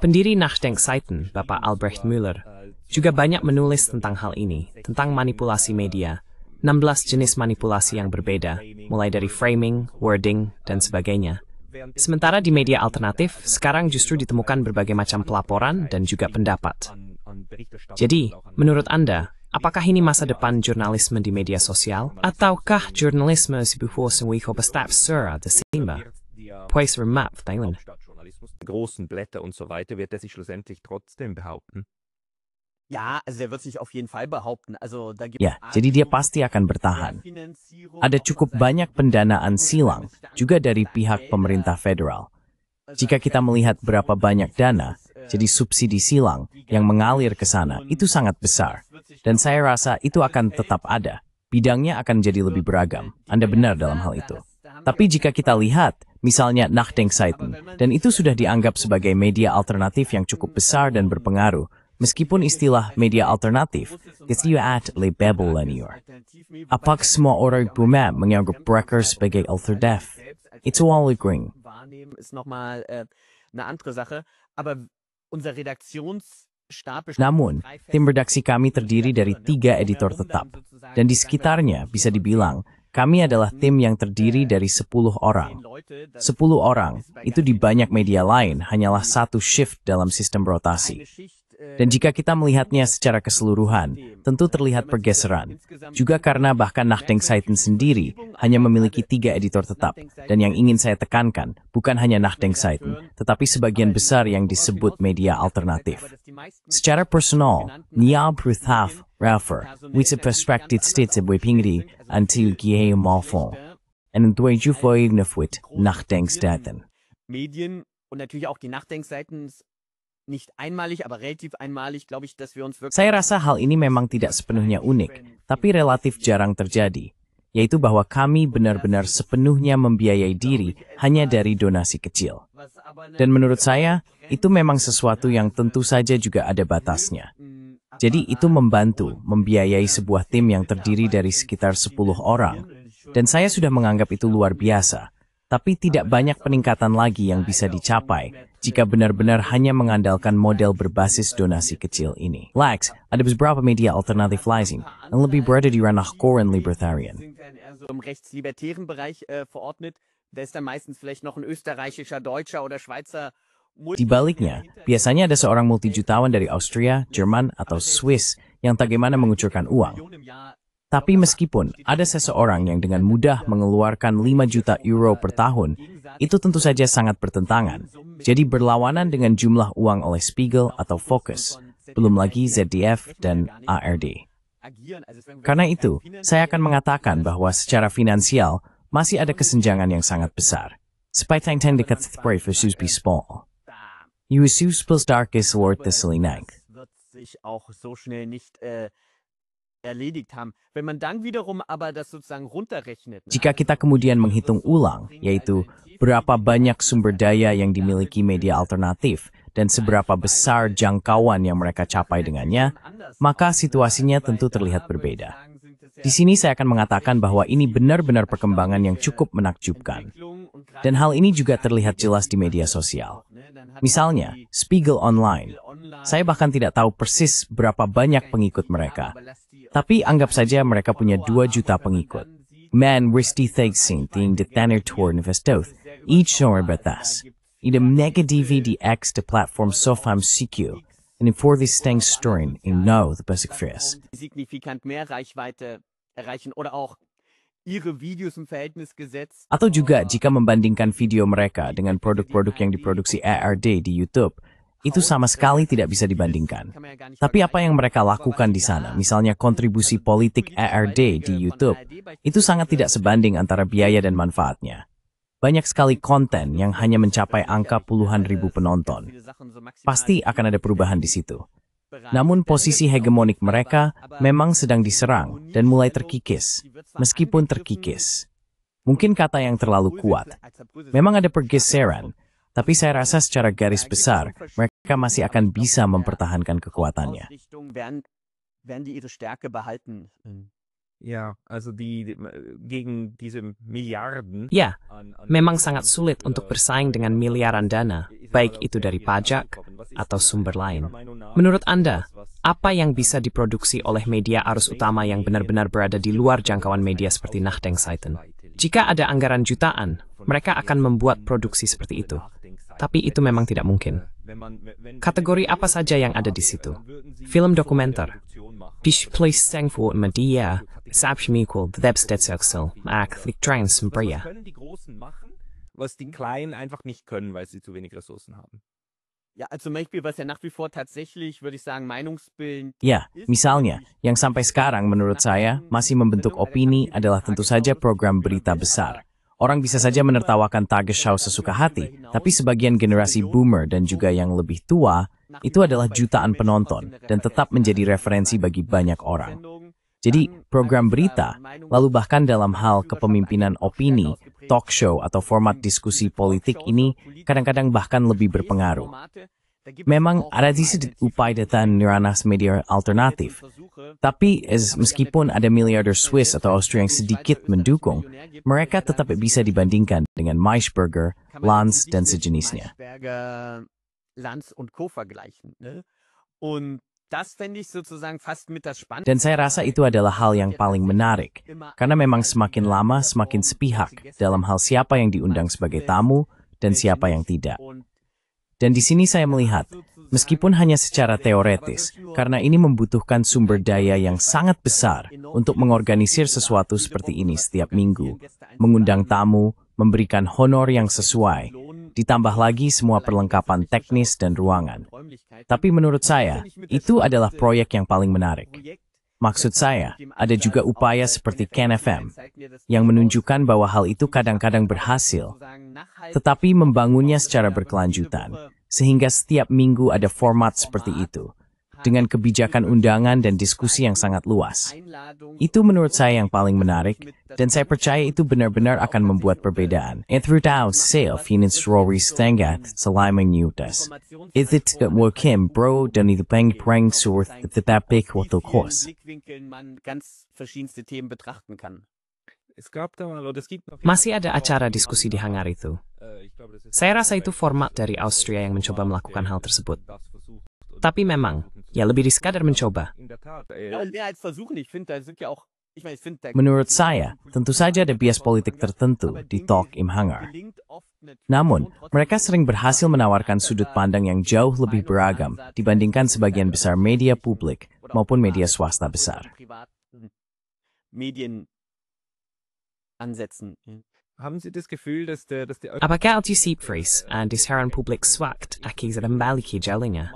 Pendiri Nachdenkseiten, Bapak Albrecht Müller, juga banyak menulis tentang hal ini, tentang manipulasi media, 16 jenis manipulasi yang berbeda, mulai dari framing, wording, dan sebagainya. Sementara di media alternatif, sekarang justru ditemukan berbagai macam pelaporan dan juga pendapat. Jadi, menurut Anda, apakah ini masa depan jurnalisme di media sosial? Ataukah jurnalisme sebuah sebuah bestar besar december? Pues remap, Thailand. Großen Blätter und so weiter, wird er sich schlussendlich trotzdem behaupten? Ja, also der wird sich auf jeden Fall behaupten. Also da gibt Ya, jadi dia pasti akan bertahan. Ada cukup banyak pendanaan silang, juga dari pihak pemerintah federal. Jika kita melihat berapa banyak dana, jadi subsidi silang yang mengalir ke sana, itu sangat besar. Dan saya rasa itu akan tetap ada. Bidangnya akan jadi lebih beragam. Anda benar dalam hal itu. Tapi jika kita lihat, misalnya Nachdenkseiten, dan itu sudah dianggap sebagai media alternatif yang cukup besar dan berpengaruh, meskipun istilah media alternatif, at labelanior. Apakah semua orang Burma menganggap mereka sebagai alternatif? Itu all agreeing. ist nochmal eine andere Sache. Aber unser Redaktionsstab Namun, tim redaksi kami terdiri dari 3 editor tetap, dan di sekitarnya bisa dibilang, kami adalah tim yang terdiri dari 10 orang. 10 orang, itu di banyak media lain hanyalah satu shift dalam sistem rotasi. Dan jika kita melihatnya secara keseluruhan, tentu terlihat pergeseran. Juga karena bahkan Nachdenkseiten sendiri hanya memiliki 3 editor tetap. Dan yang ingin saya tekankan, bukan hanya Nachdenkseiten, tetapi sebagian besar yang disebut media alternatif. Secara personal, Nia Pruthaf, Ralfer, with a perspective states of Wipingri until Giehe Malfond, and Dweju Voignefwit Nachdenkseiten. Medien und natürlich auch die Nachdenkseiten nicht einmalig, aber relativ einmalig, glaube ich, dass wir uns wirklich... Saya rasa hal ini memang tidak sepenuhnya unik, tapi relatif jarang terjadi, yaitu bahwa kami benar-benar sepenuhnya membiayai diri hanya dari donasi kecil. Dan menurut saya, itu memang sesuatu yang tentu saja juga ada batasnya. Jadi itu membantu membiayai sebuah tim yang terdiri dari sekitar 10 orang, dan saya sudah menganggap itu luar biasa. Tapi tidak banyak peningkatan lagi yang bisa dicapai jika benar-benar hanya mengandalkan model berbasis donasi kecil ini. Lax, ada beberapa media alternatif lain yang lebih berada di ranah koran libertarian. Im rechtslibertären Bereich verordnet, da ist dann meistens vielleicht noch ein österreichischer, deutscher oder Schweizer. Di baliknya, biasanya ada seorang multijutawan dari Austria, Jerman, atau Swiss yang bagaimana mengucurkan uang. Tapi meskipun ada seseorang yang dengan mudah mengeluarkan 5 juta euro per tahun, itu tentu saja sangat bertentangan. Jadi berlawanan dengan jumlah uang oleh Spiegel atau Focus, belum lagi ZDF dan ARD. Karena itu, saya akan mengatakan bahwa secara finansial masih ada kesenjangan yang sangat besar. Sepanjang dekat seperti versus Bispol. Yusus plus darkest word the selinang. Erledigt haben. Wenn man dann wiederum aber das sozusagen runterrechnet. Jika kita kemudian menghitung ulang, yaitu berapa banyak sumber daya yang dimiliki media alternatif dan seberapa besar jangkauan yang mereka capai dengannya, maka situasinya tentu terlihat berbeda. Di sini saya akan mengatakan bahwa ini benar-benar perkembangan yang cukup menakjubkan. Dan hal ini juga terlihat jelas di media sosial. Misalnya, Spiegel Online. Saya bahkan tidak tahu persis berapa banyak pengikut mereka. Tapi anggap saja mereka punya 2 juta pengikut. Man Risty Thegsin ting de tanner tour investoth, each shower batas. Idem negativi di X de platform sofam CQ, and for this stang storing in no the basic phrase. Signifikant mehr Reichweite erreichen oder auch ihre Videos im Verhältnis gesetzt. Atau juga jika membandingkan video mereka dengan produk-produk yang diproduksi ARD di YouTube, itu sama sekali tidak bisa dibandingkan. Tapi apa yang mereka lakukan di sana, misalnya kontribusi politik ARD di YouTube, itu sangat tidak sebanding antara biaya dan manfaatnya. Banyak sekali konten yang hanya mencapai angka puluhan ribu penonton. Pasti akan ada perubahan di situ. Namun posisi hegemonik mereka memang sedang diserang dan mulai terkikis, meskipun terkikis. Mungkin kata yang terlalu kuat. Memang ada pergeseran, tapi saya rasa secara garis besar, mereka masih akan bisa mempertahankan kekuatannya. Ja, also gegen diese Milliarden. Ya, memang sangat sulit untuk bersaing dengan miliaran dana, baik itu dari pajak atau sumber lain. Menurut Anda, apa yang bisa diproduksi oleh media arus utama yang benar-benar berada di luar jangkauan media seperti Nachdenkseiten? Jika ada anggaran jutaan, mereka akan membuat produksi seperti itu. Tapi itu memang tidak mungkin. Kategori apa saja yang ada di situ? Film dokumenter. Display voor media, Sabschmikul, Selbstdeteksel, Trans, Bria. Was die Kleinen einfach nicht können, weil sie zu wenig Ressourcen haben. Ja, zum Beispiel, was ja nach wie vor tatsächlich, würde ich sagen, Meinungsbild. Ya, misalnya, yang sampai sekarang menurut saya masih membentuk opini adalah tentu saja program berita besar. Orang bisa saja menertawakan Tagesschau sesuka hati, tapi sebagian generasi boomer dan juga yang lebih tua, itu adalah jutaan penonton dan tetap menjadi referensi bagi banyak orang. Jadi, program berita, lalu bahkan dalam hal kepemimpinan opini, talk show atau format diskusi politik ini kadang-kadang bahkan lebih berpengaruh. Memang ada sedikit upaya datang niranas media alternatif, tapi meskipun ada miliarder Swiss atau Austria yang sedikit mendukung, mereka tetap bisa dibandingkan dengan Maischberger, Lanz, dan sejenisnya. Lanz und Co. vergleichen. Ne? Und das fände ich sozusagen fast mit das Spannende. Dan saya rasa itu adalah hal yang paling menarik, karena memang semakin lama semakin sepihak dalam hal siapa yang diundang sebagai tamu dan siapa yang tidak. Dan di sini saya melihat, meskipun hanya secara teoretis, karena ini membutuhkan sumber daya yang sangat besar untuk mengorganisir sesuatu seperti ini setiap minggu, mengundang tamu, memberikan honor yang sesuai, ditambah lagi semua perlengkapan teknis dan ruangan. Tapi menurut saya, itu adalah proyek yang paling menarik. Maksud saya, ada juga upaya seperti KenFM, yang menunjukkan bahwa hal itu kadang-kadang berhasil, tetapi membangunnya secara berkelanjutan, sehingga setiap minggu ada format seperti itu, dengan kebijakan undangan dan diskusi yang sangat luas. Itu menurut saya yang paling menarik, dan saya percaya itu benar-benar akan membuat perbedaan. Throughout self stories tenggat selain nyutas. Itu Kim bro dan itu peng surth tetap waktu kos. Masih ada acara diskusi di hangar itu. Saya rasa itu format dari Austria yang mencoba melakukan hal tersebut. Tapi memang, ya lebih dari sekadar mencoba. Ja, mehr als versuchen. Ich finde, da sind ja auch, ich meine, ich finde, da Menurut saya, tentu saja ada bias politik tertentu di Talk im Hangar. Namun, mereka sering berhasil menawarkan sudut pandang yang jauh lebih beragam dibandingkan sebagian besar media publik maupun media swasta besar. Medien ansetzen. Apakah LG Siegfries di siaran publik swakt akan kembali ke jalannya?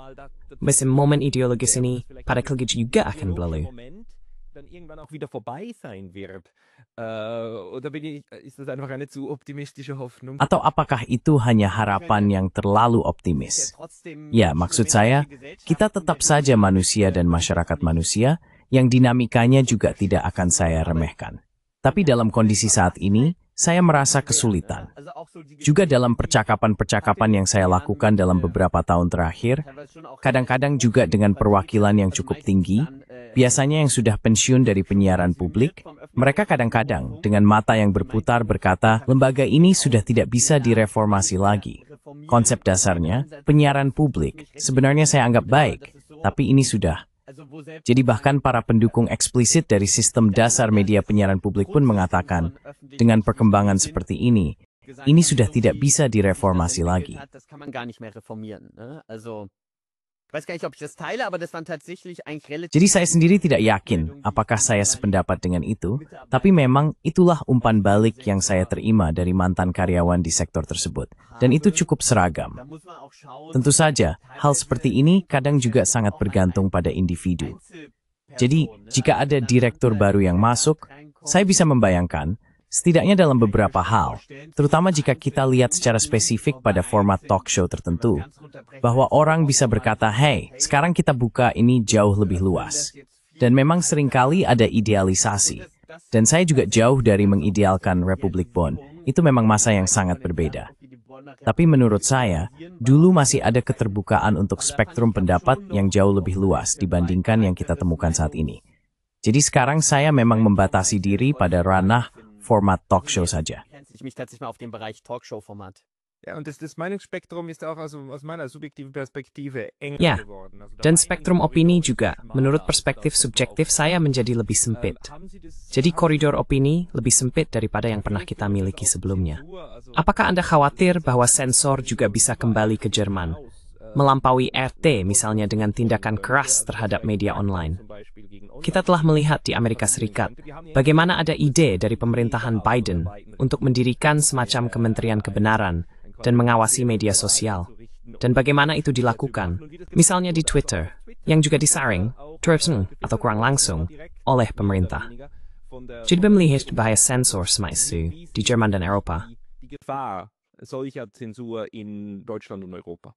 Mesin momen ideologis ini pada kali juga akan berlalu. Dann irgendwann auch wieder vorbei sein wird. Oder ist das einfach eine zu optimistische Hoffnung? Atau apakah itu hanya harapan yang terlalu optimis? Ya, maksud saya, kita tetap saja manusia dan masyarakat manusia yang dinamikanya juga tidak akan saya remehkan. Tapi dalam kondisi saat ini, saya merasa kesulitan. Juga dalam percakapan-percakapan yang saya lakukan dalam beberapa tahun terakhir, kadang-kadang juga dengan perwakilan yang cukup tinggi, biasanya yang sudah pensiun dari penyiaran publik, mereka kadang-kadang dengan mata yang berputar berkata, lembaga ini sudah tidak bisa direformasi lagi. Konsep dasarnya, penyiaran publik, sebenarnya saya anggap baik, tapi ini sudah. Jadi bahkan para pendukung eksplisit dari sistem dasar media penyiaran publik pun mengatakan, dengan perkembangan seperti ini sudah tidak bisa direformasi lagi. Jadi saya sendiri tidak yakin apakah saya sependapat dengan itu, tapi memang itulah umpan balik yang saya terima dari mantan karyawan di sektor tersebut. Dan itu cukup seragam. Tentu saja, hal seperti ini kadang juga sangat bergantung pada individu. Jadi, jika ada direktur baru yang masuk, saya bisa membayangkan, setidaknya dalam beberapa hal, terutama jika kita lihat secara spesifik pada format talk show tertentu, bahwa orang bisa berkata, hey, sekarang kita buka ini jauh lebih luas. Dan memang seringkali ada idealisasi. Dan saya juga jauh dari mengidealkan Republik Bonn. Itu memang masa yang sangat berbeda. Tapi menurut saya, dulu masih ada keterbukaan untuk spektrum pendapat yang jauh lebih luas dibandingkan yang kita temukan saat ini. Jadi sekarang saya memang membatasi diri pada ranah format talk show saja. Ja, und das Meinungsspektrum ist auch aus meiner subjektiven Perspektive enger Ya, geworden. Also dan spektrum opini juga, menurut perspektif subjektif saya menjadi lebih sempit. Jadi koridor opini lebih sempit daripada yang pernah kita miliki sebelumnya. Apakah Anda khawatir bahwa sensor juga bisa kembali ke Jerman? Melampaui RT misalnya dengan tindakan keras terhadap media online. Kita telah melihat di Amerika Serikat bagaimana ada ide dari pemerintahan Biden untuk mendirikan semacam kementerian kebenaran dan mengawasi media sosial. Dan bagaimana itu dilakukan, misalnya di Twitter, yang juga disaring, terus atau kurang langsung, oleh pemerintah. Jadi melihat bahaya sensor semaisu di Jerman dan Eropa. die Gefahr solcher Zensur in Deutschland und Europa.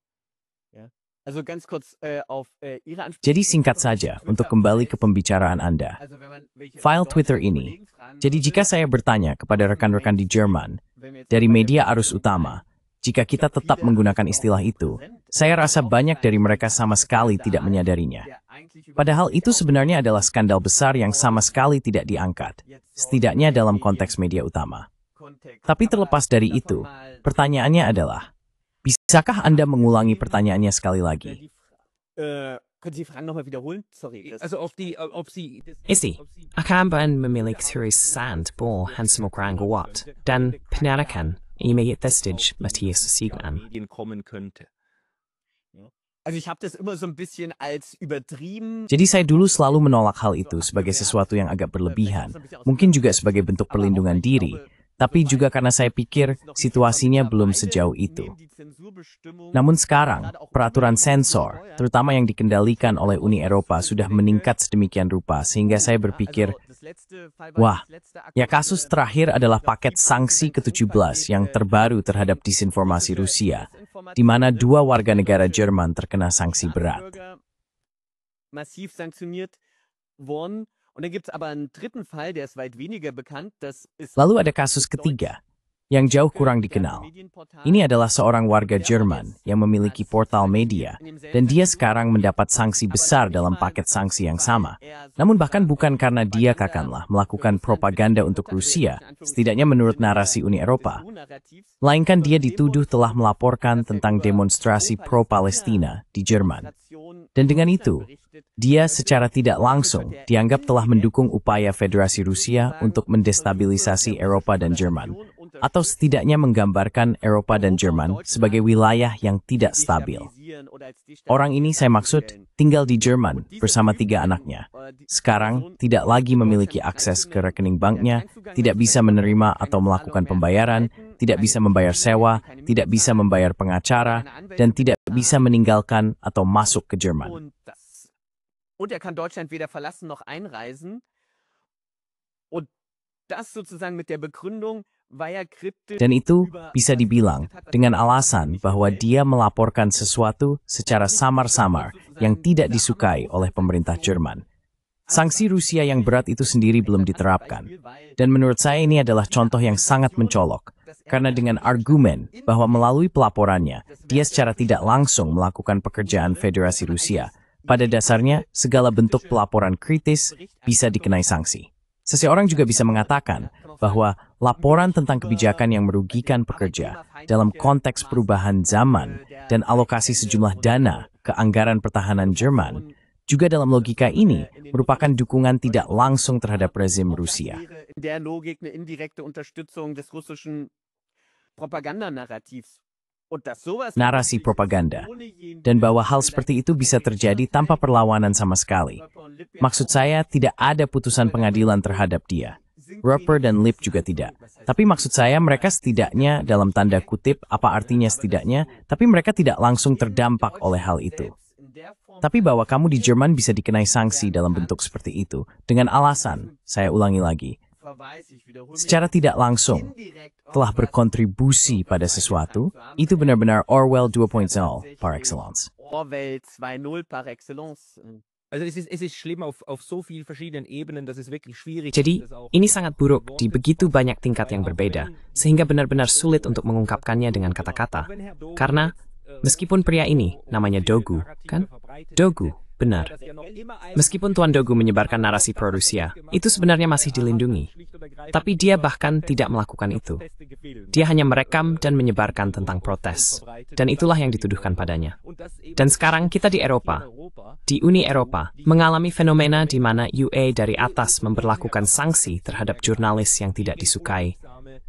Also ganz kurz auf Ihre Ansprache. Jadi singkat saja, untuk kembali ke pembicaraan Anda. File Twitter ini, jadi jika saya bertanya kepada rekan-rekan di Jerman, dari media arus utama, jika kita tetap menggunakan istilah itu, saya rasa banyak dari mereka sama sekali tidak menyadarinya. Padahal itu sebenarnya adalah skandal besar yang sama sekali tidak diangkat, setidaknya dalam konteks media utama. Tapi terlepas dari itu, pertanyaannya adalah, bisakah Anda mengulangi pertanyaannya sekali lagi? Können Sie die Fragen nochmal wiederholen? Sorry. Also ob Sie Isi, akan memilih turis sand bo handsmo wat dan penarakan immediate testage Matthias Siegmann. Medien kommen könnte. Also ich habe das immer so ein bisschen als übertrieben. Jadi saya dulu selalu menolak hal itu sebagai sesuatu yang agak berlebihan, mungkin juga sebagai bentuk perlindungan diri, tapi juga karena saya pikir situasinya belum sejauh itu. Namun sekarang, peraturan sensor, terutama yang dikendalikan oleh Uni Eropa, sudah meningkat sedemikian rupa sehingga saya berpikir, wah, ya kasus terakhir adalah paket sanksi ke-17 yang terbaru terhadap disinformasi Rusia, di mana 2 warga negara Jerman terkena sanksi berat. Massiv sanktioniert worden. Und dann gibt es aber einen dritten Fall, der ist weit weniger bekannt. Das ist Lalu ada kasus ketiga, yang jauh kurang dikenal. Ini adalah seorang warga Jerman yang memiliki portal media, dan dia sekarang mendapat sanksi besar dalam paket sanksi yang sama. Namun bahkan bukan karena dia katakanlah melakukan propaganda untuk Rusia, setidaknya menurut narasi Uni Eropa. Melainkan dia dituduh telah melaporkan tentang demonstrasi pro-Palestina di Jerman. Dan dengan itu, dia secara tidak langsung dianggap telah mendukung upaya Federasi Rusia untuk mendestabilisasi Eropa dan Jerman, atau setidaknya menggambarkan Eropa dan Jerman sebagai wilayah yang tidak stabil. Orang ini saya maksud tinggal di Jerman bersama 3 anaknya. Sekarang tidak lagi memiliki akses ke rekening banknya, tidak bisa menerima atau melakukan pembayaran, tidak bisa membayar sewa, tidak bisa membayar pengacara, dan tidak bisa meninggalkan atau masuk ke Jerman. Und kann Deutschland weder verlassen noch einreisen. Und das sozusagen mit der Begründung, dan itu bisa dibilang dengan alasan bahwa dia melaporkan sesuatu secara samar-samar yang tidak disukai oleh pemerintah Jerman. Sanksi Rusia yang berat itu sendiri belum diterapkan. Dan menurut saya ini adalah contoh yang sangat mencolok. Karena dengan argumen bahwa melalui pelaporannya, dia secara tidak langsung melakukan pekerjaan Federasi Rusia. Pada dasarnya, segala bentuk pelaporan kritis bisa dikenai sanksi. Seseorang juga bisa mengatakan bahwa laporan tentang kebijakan yang merugikan pekerja dalam konteks perubahan zaman dan alokasi sejumlah dana ke anggaran pertahanan Jerman juga dalam logika ini merupakan dukungan tidak langsung terhadap rezim Rusia. Narasi propaganda, dan bahwa hal seperti itu bisa terjadi tanpa perlawanan sama sekali. Maksud saya, tidak ada putusan pengadilan terhadap dia. Roper dan Lip juga tidak. Tapi maksud saya, mereka setidaknya, dalam tanda kutip, apa artinya setidaknya, tapi mereka tidak langsung terdampak oleh hal itu. Tapi bahwa kamu di Jerman bisa dikenai sanksi dalam bentuk seperti itu, dengan alasan, saya ulangi lagi, secara tidak langsung, telah berkontribusi pada sesuatu, itu benar-benar Orwell 2.0 par excellence. Orwell 2.0 par excellence. Also es ist schlimm auf so vielen verschiedenen Ebenen, dass es wirklich schwierig ist. Jadi, ini sangat buruk di begitu banyak tingkat yang berbeda, sehingga benar-benar sulit untuk mengungkapkannya dengan kata-kata. Karena, meskipun pria ini namanya Dogu, kan? Dogu, benar. Meskipun Tuan Dogu menyebarkan narasi pro-Rusia, itu sebenarnya masih dilindungi. Tapi dia bahkan tidak melakukan itu. Dia hanya merekam dan menyebarkan tentang protes. Dan itulah yang dituduhkan padanya. Dan sekarang kita di Eropa, di Uni Eropa, mengalami fenomena di mana UE dari atas memberlakukan sanksi terhadap jurnalis yang tidak disukai.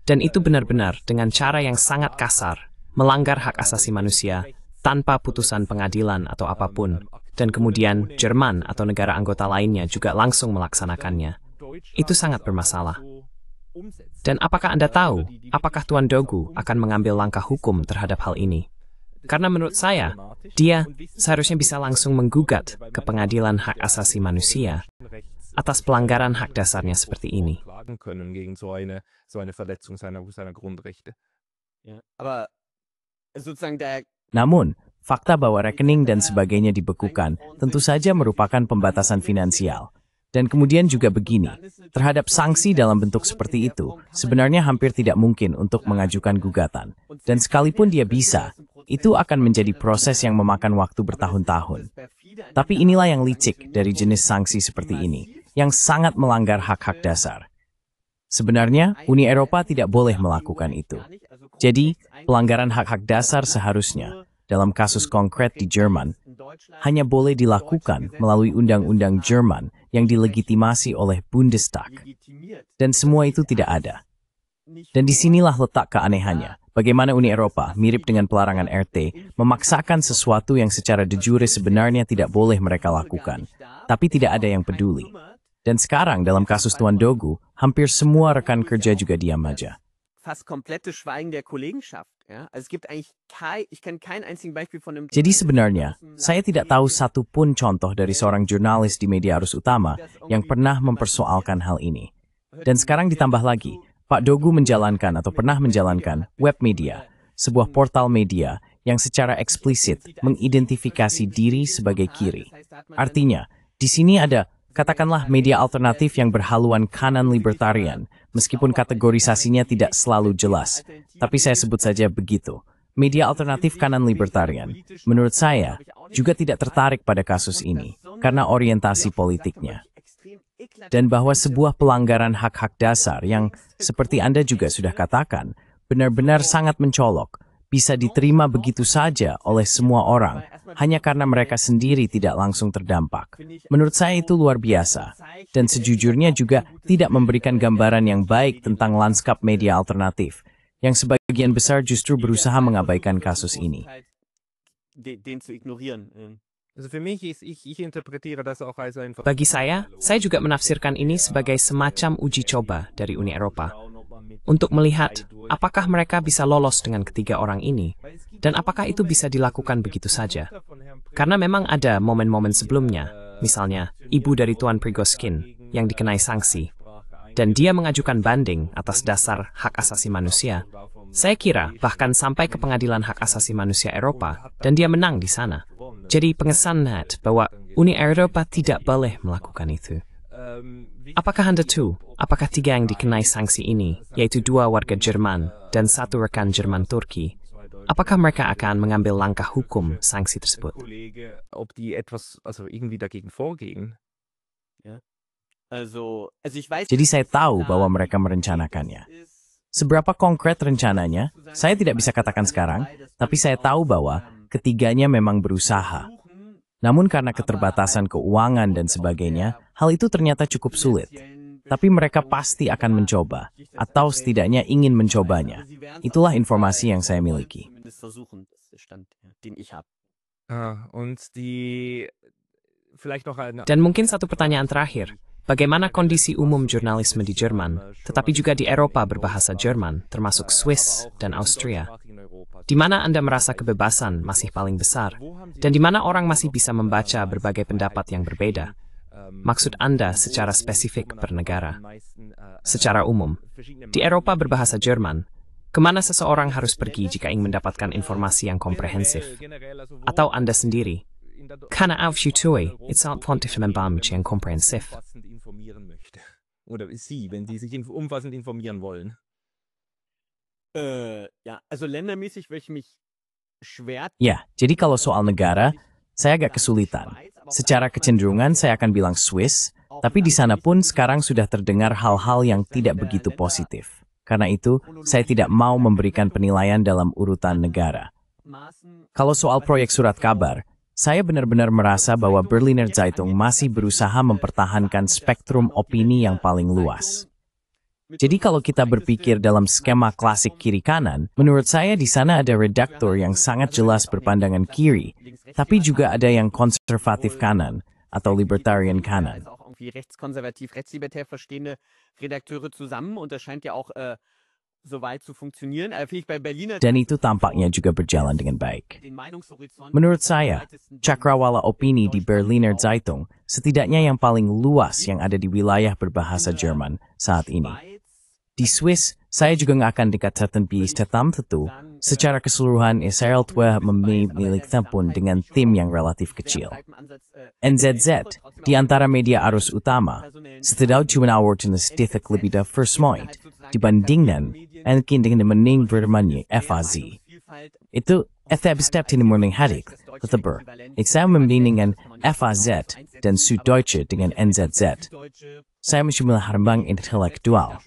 Dan itu benar-benar dengan cara yang sangat kasar, melanggar hak asasi manusia, tanpa putusan pengadilan atau apapun. Dan kemudian Jerman atau negara anggota lainnya juga langsung melaksanakannya. Itu sangat bermasalah. Dan apakah Anda tahu, apakah Tuan Dogu akan mengambil langkah hukum terhadap hal ini? Karena menurut saya, dia seharusnya bisa langsung menggugat ke pengadilan hak asasi manusia atas pelanggaran hak dasarnya seperti ini. Namun, fakta bahwa rekening dan sebagainya dibekukan tentu saja merupakan pembatasan finansial. Dan kemudian juga begini, terhadap sanksi dalam bentuk seperti itu, sebenarnya hampir tidak mungkin untuk mengajukan gugatan. Dan sekalipun dia bisa, itu akan menjadi proses yang memakan waktu bertahun-tahun. Tapi inilah yang licik dari jenis sanksi seperti ini, yang sangat melanggar hak-hak dasar. Sebenarnya, Uni Eropa tidak boleh melakukan itu. Jadi, pelanggaran hak-hak dasar seharusnya, dalam kasus konkret di Jerman, hanya boleh dilakukan melalui undang-undang Jerman yang dilegitimasi oleh Bundestag. Dan semua itu tidak ada. Dan disinilah letak keanehannya. Bagaimana Uni Eropa, mirip dengan pelarangan RT, memaksakan sesuatu yang secara de jure sebenarnya tidak boleh mereka lakukan. Tapi tidak ada yang peduli. Dan sekarang dalam kasus Tuan Dogu, hampir semua rekan kerja juga diam aja. Fast komplette Schweigen der Kollegenschaft. Ja? Also es gibt eigentlich ich kann kein einzigen Beispiel von einem... Jadi sebenarnya, saya tidak tahu satu pun contoh dari seorang jurnalis di media arus utama yang pernah mempersoalkan hal ini. Dan sekarang ditambah lagi, Pak Dogu menjalankan atau pernah menjalankan web media, sebuah portal media yang secara eksplisit mengidentifikasi diri sebagai kiri. Artinya, di sini ada katakanlah media alternatif yang berhaluan kanan libertarian, meskipun kategorisasinya tidak selalu jelas, tapi saya sebut saja begitu. Media alternatif kanan libertarian, menurut saya, juga tidak tertarik pada kasus ini, karena orientasi politiknya. Dan bahwa sebuah pelanggaran hak-hak dasar yang, seperti Anda juga sudah katakan, benar-benar sangat mencolok, bisa diterima begitu saja oleh semua orang, hanya karena mereka sendiri tidak langsung terdampak. Menurut saya itu luar biasa, dan sejujurnya juga tidak memberikan gambaran yang baik tentang lanskap media alternatif, yang sebagian besar justru berusaha mengabaikan kasus ini. Bagi saya juga menafsirkan ini sebagai semacam uji coba dari Uni Eropa untuk melihat apakah mereka bisa lolos dengan ketiga orang ini, dan apakah itu bisa dilakukan begitu saja. Karena memang ada momen-momen sebelumnya, misalnya ibu dari Tuan Prigozhin yang dikenai sanksi, dan dia mengajukan banding atas dasar hak asasi manusia. Saya kira bahkan sampai ke Pengadilan Hak Asasi Manusia Eropa, dan dia menang di sana. Jadi pengesan bahwa Uni Eropa tidak boleh melakukan itu. Apakah Anda tahu, apakah tiga yang dikenai sanksi ini, yaitu 2 warga Jerman dan 1 rekan Jerman Turki, apakah mereka akan mengambil langkah hukum sanksi tersebut? Jadi saya tahu bahwa mereka merencanakannya. Seberapa konkret rencananya, saya tidak bisa katakan sekarang, tapi saya tahu bahwa ketiganya memang berusaha. Namun karena keterbatasan keuangan dan sebagainya, hal itu ternyata cukup sulit. Tapi mereka pasti akan mencoba, atau setidaknya ingin mencobanya. Itulah informasi yang saya miliki. Dan mungkin satu pertanyaan terakhir. Bagaimana kondisi umum jurnalisme di Jerman, tetapi juga di Eropa berbahasa Jerman, termasuk Swiss dan Austria? Di mana Anda merasa kebebasan masih paling besar, dan di mana orang masih bisa membaca berbagai pendapat yang berbeda? Maksud Anda secara spesifik per negara. Secara umum, di Eropa berbahasa Jerman, kemana seseorang harus pergi jika ingin mendapatkan informasi yang komprehensif? Atau Anda sendiri? Karena auf YouTube, it's not pontif membamich yang komprehensif. Oder Sie, wenn Sie sich umfassend informieren wollen. Ya, jadi kalau soal negara, saya agak kesulitan. Secara kecenderungan saya akan bilang Swiss, tapi di sana pun sekarang sudah terdengar hal-hal yang tidak begitu positif. Karena itu, saya tidak mau memberikan penilaian dalam urutan negara. Kalau soal proyek surat kabar, saya benar-benar merasa bahwa Berliner Zeitung masih berusaha mempertahankan spektrum opini yang paling luas. Jadi kalau kita berpikir dalam skema klasik kiri-kanan, menurut saya di sana ada redaktor yang sangat jelas berpandangan kiri, tapi juga ada yang konservatif kanan atau libertarian kanan. Rechtskonservativ-rechtslibertär verstehende Redakteure zusammen und das scheint ja auch soweit zu funktionieren. Dan itu tampaknya juga berjalan dengan baik. Menurut saya, cakrawala opini di Berliner Zeitung setidaknya yang paling luas yang ada di wilayah berbahasa Jerman saat ini. Di Swiss, saya juga nggak akan dikatakan bis tertentu. Secara keseluruhan, Israel tua memiliki tempun dengan tim yang relatif kecil. NZZ, di antara media arus utama, setidaknya cuma awards titik lebih dari first point, dibandingkan dengan mening bermanya FAZ. Itu step di morning hadik, tetapi saya membandingkan FAZ dan Süddeutsche dengan NZZ. Saya mencoba harbang intelektual.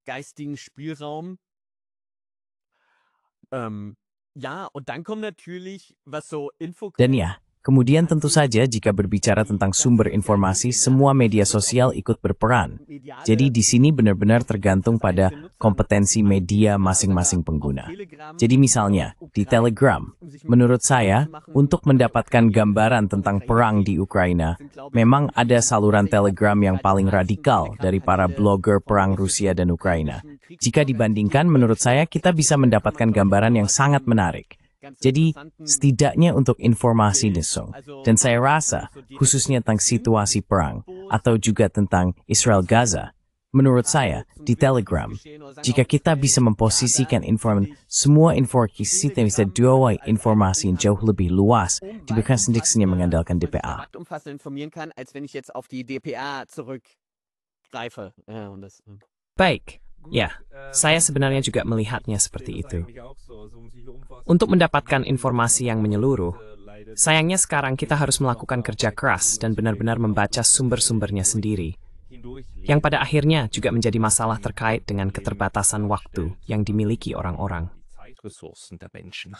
Geistigen Spielraum. Ja, und dann kommt natürlich, was so Dan ya, kemudian tentu saja jika berbicara tentang sumber informasi, semua media sosial ikut berperan. Jadi di sini benar-benar tergantung pada kompetensi media masing-masing pengguna. Jadi misalnya, di Telegram, menurut saya, untuk mendapatkan gambaran tentang perang di Ukraina, memang ada saluran Telegram yang paling radikal dari para blogger perang Rusia dan Ukraina. Jika dibandingkan, menurut saya kita bisa mendapatkan gambaran yang sangat menarik. Jadi, setidaknya untuk informasi nisung, dan saya rasa, khususnya tentang situasi perang, atau juga tentang Israel-Gaza, Menurut saya, di Telegram, jika kita bisa memposisikan semua informasi yang bisa informasi yang jauh lebih luas, diberikan sendiri mengandalkan DPA. Umfassend informieren kann, als wenn ich jetzt auf die DPA zurückgreife. Ja, und das, Baik, ya, saya sebenarnya juga melihatnya seperti itu. Untuk mendapatkan informasi yang menyeluruh, sayangnya sekarang kita harus melakukan kerja keras dan benar-benar membaca sumber-sumbernya sendiri. Yang pada akhirnya juga menjadi masalah terkait dengan keterbatasan waktu yang dimiliki orang-orang. Ressourcen der Menschen.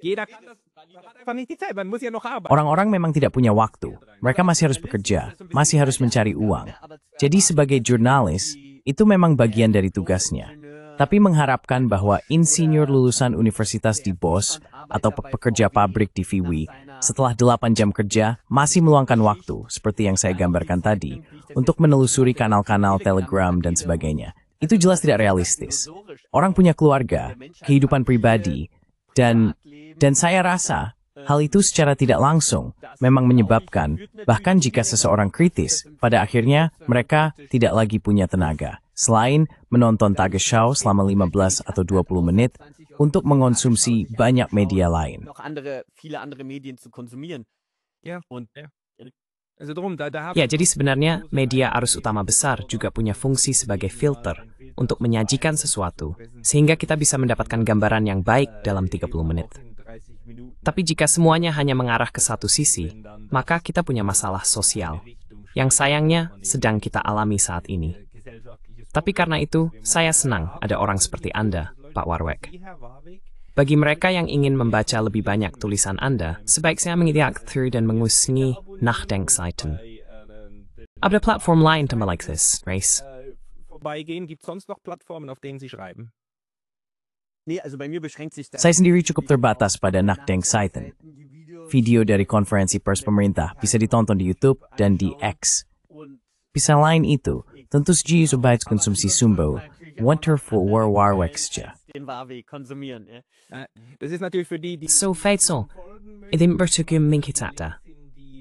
Jeder kann das, man hat einfach nicht die Zeit, man muss ja noch arbeiten. Orang-orang memang tidak punya waktu. Mereka masih harus bekerja, masih harus mencari uang. Jadi sebagai jurnalis, itu memang bagian dari tugasnya. Tapi mengharapkan bahwa insinyur lulusan universitas di BOS atau pekerja pabrik di Viwi setelah 8 jam kerja masih meluangkan waktu, seperti yang saya gambarkan tadi, untuk menelusuri kanal-kanal Telegram dan sebagainya. Itu jelas tidak realistis. Orang punya keluarga, kehidupan pribadi, dan saya rasa hal itu secara tidak langsung memang menyebabkan, bahkan jika seseorang kritis, pada akhirnya mereka tidak lagi punya tenaga, selain menonton Tagesschau selama 15 atau 20 menit untuk mengonsumsi banyak media lain. noch viele andere Medien zu konsumieren. Ja, Und ja. Also drum, da haben Ya, jadi sebenarnya media arus utama besar juga punya fungsi sebagai filter untuk menyajikan sesuatu, sehingga kita bisa mendapatkan gambaran yang baik dalam 30 menit. Tapi jika semuanya hanya mengarah ke satu sisi, maka kita punya masalah sosial, yang sayangnya sedang kita alami saat ini. Tapi karena itu, saya senang ada orang seperti Anda, Pak Warwick. Bagi mereka yang ingin membaca lebih banyak tulisan Anda, sebaiknya mengikuti dan mengusungi Nachdenkseiten. Ada platform lain tema like this, Race? vorbeigehen, gibt es sonst noch Plattformen, auf denen Sie schreiben? nee, also bei mir beschränkt sich das. Saya sendiri cukup terbatas pada Nachdenkseiten. Video dari konferensi pers pemerintah bisa ditonton di YouTube dan di X. Bisa lain itu, tentu saja sebaik konsumsi sumber, wonderful Warwick saja. Den Warweg konsumieren. Ja. Das ist natürlich für die So Faisal, idim bertukum minkitata.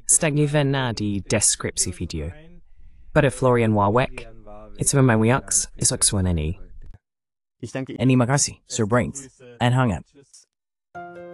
Stagniven na di deskripsi video. Pada Florian Warwick, it's when my weaks, it's like swaneni. Ich danke Ihnen. Terima kasih, Sir Brains, and hangat. Tschüss.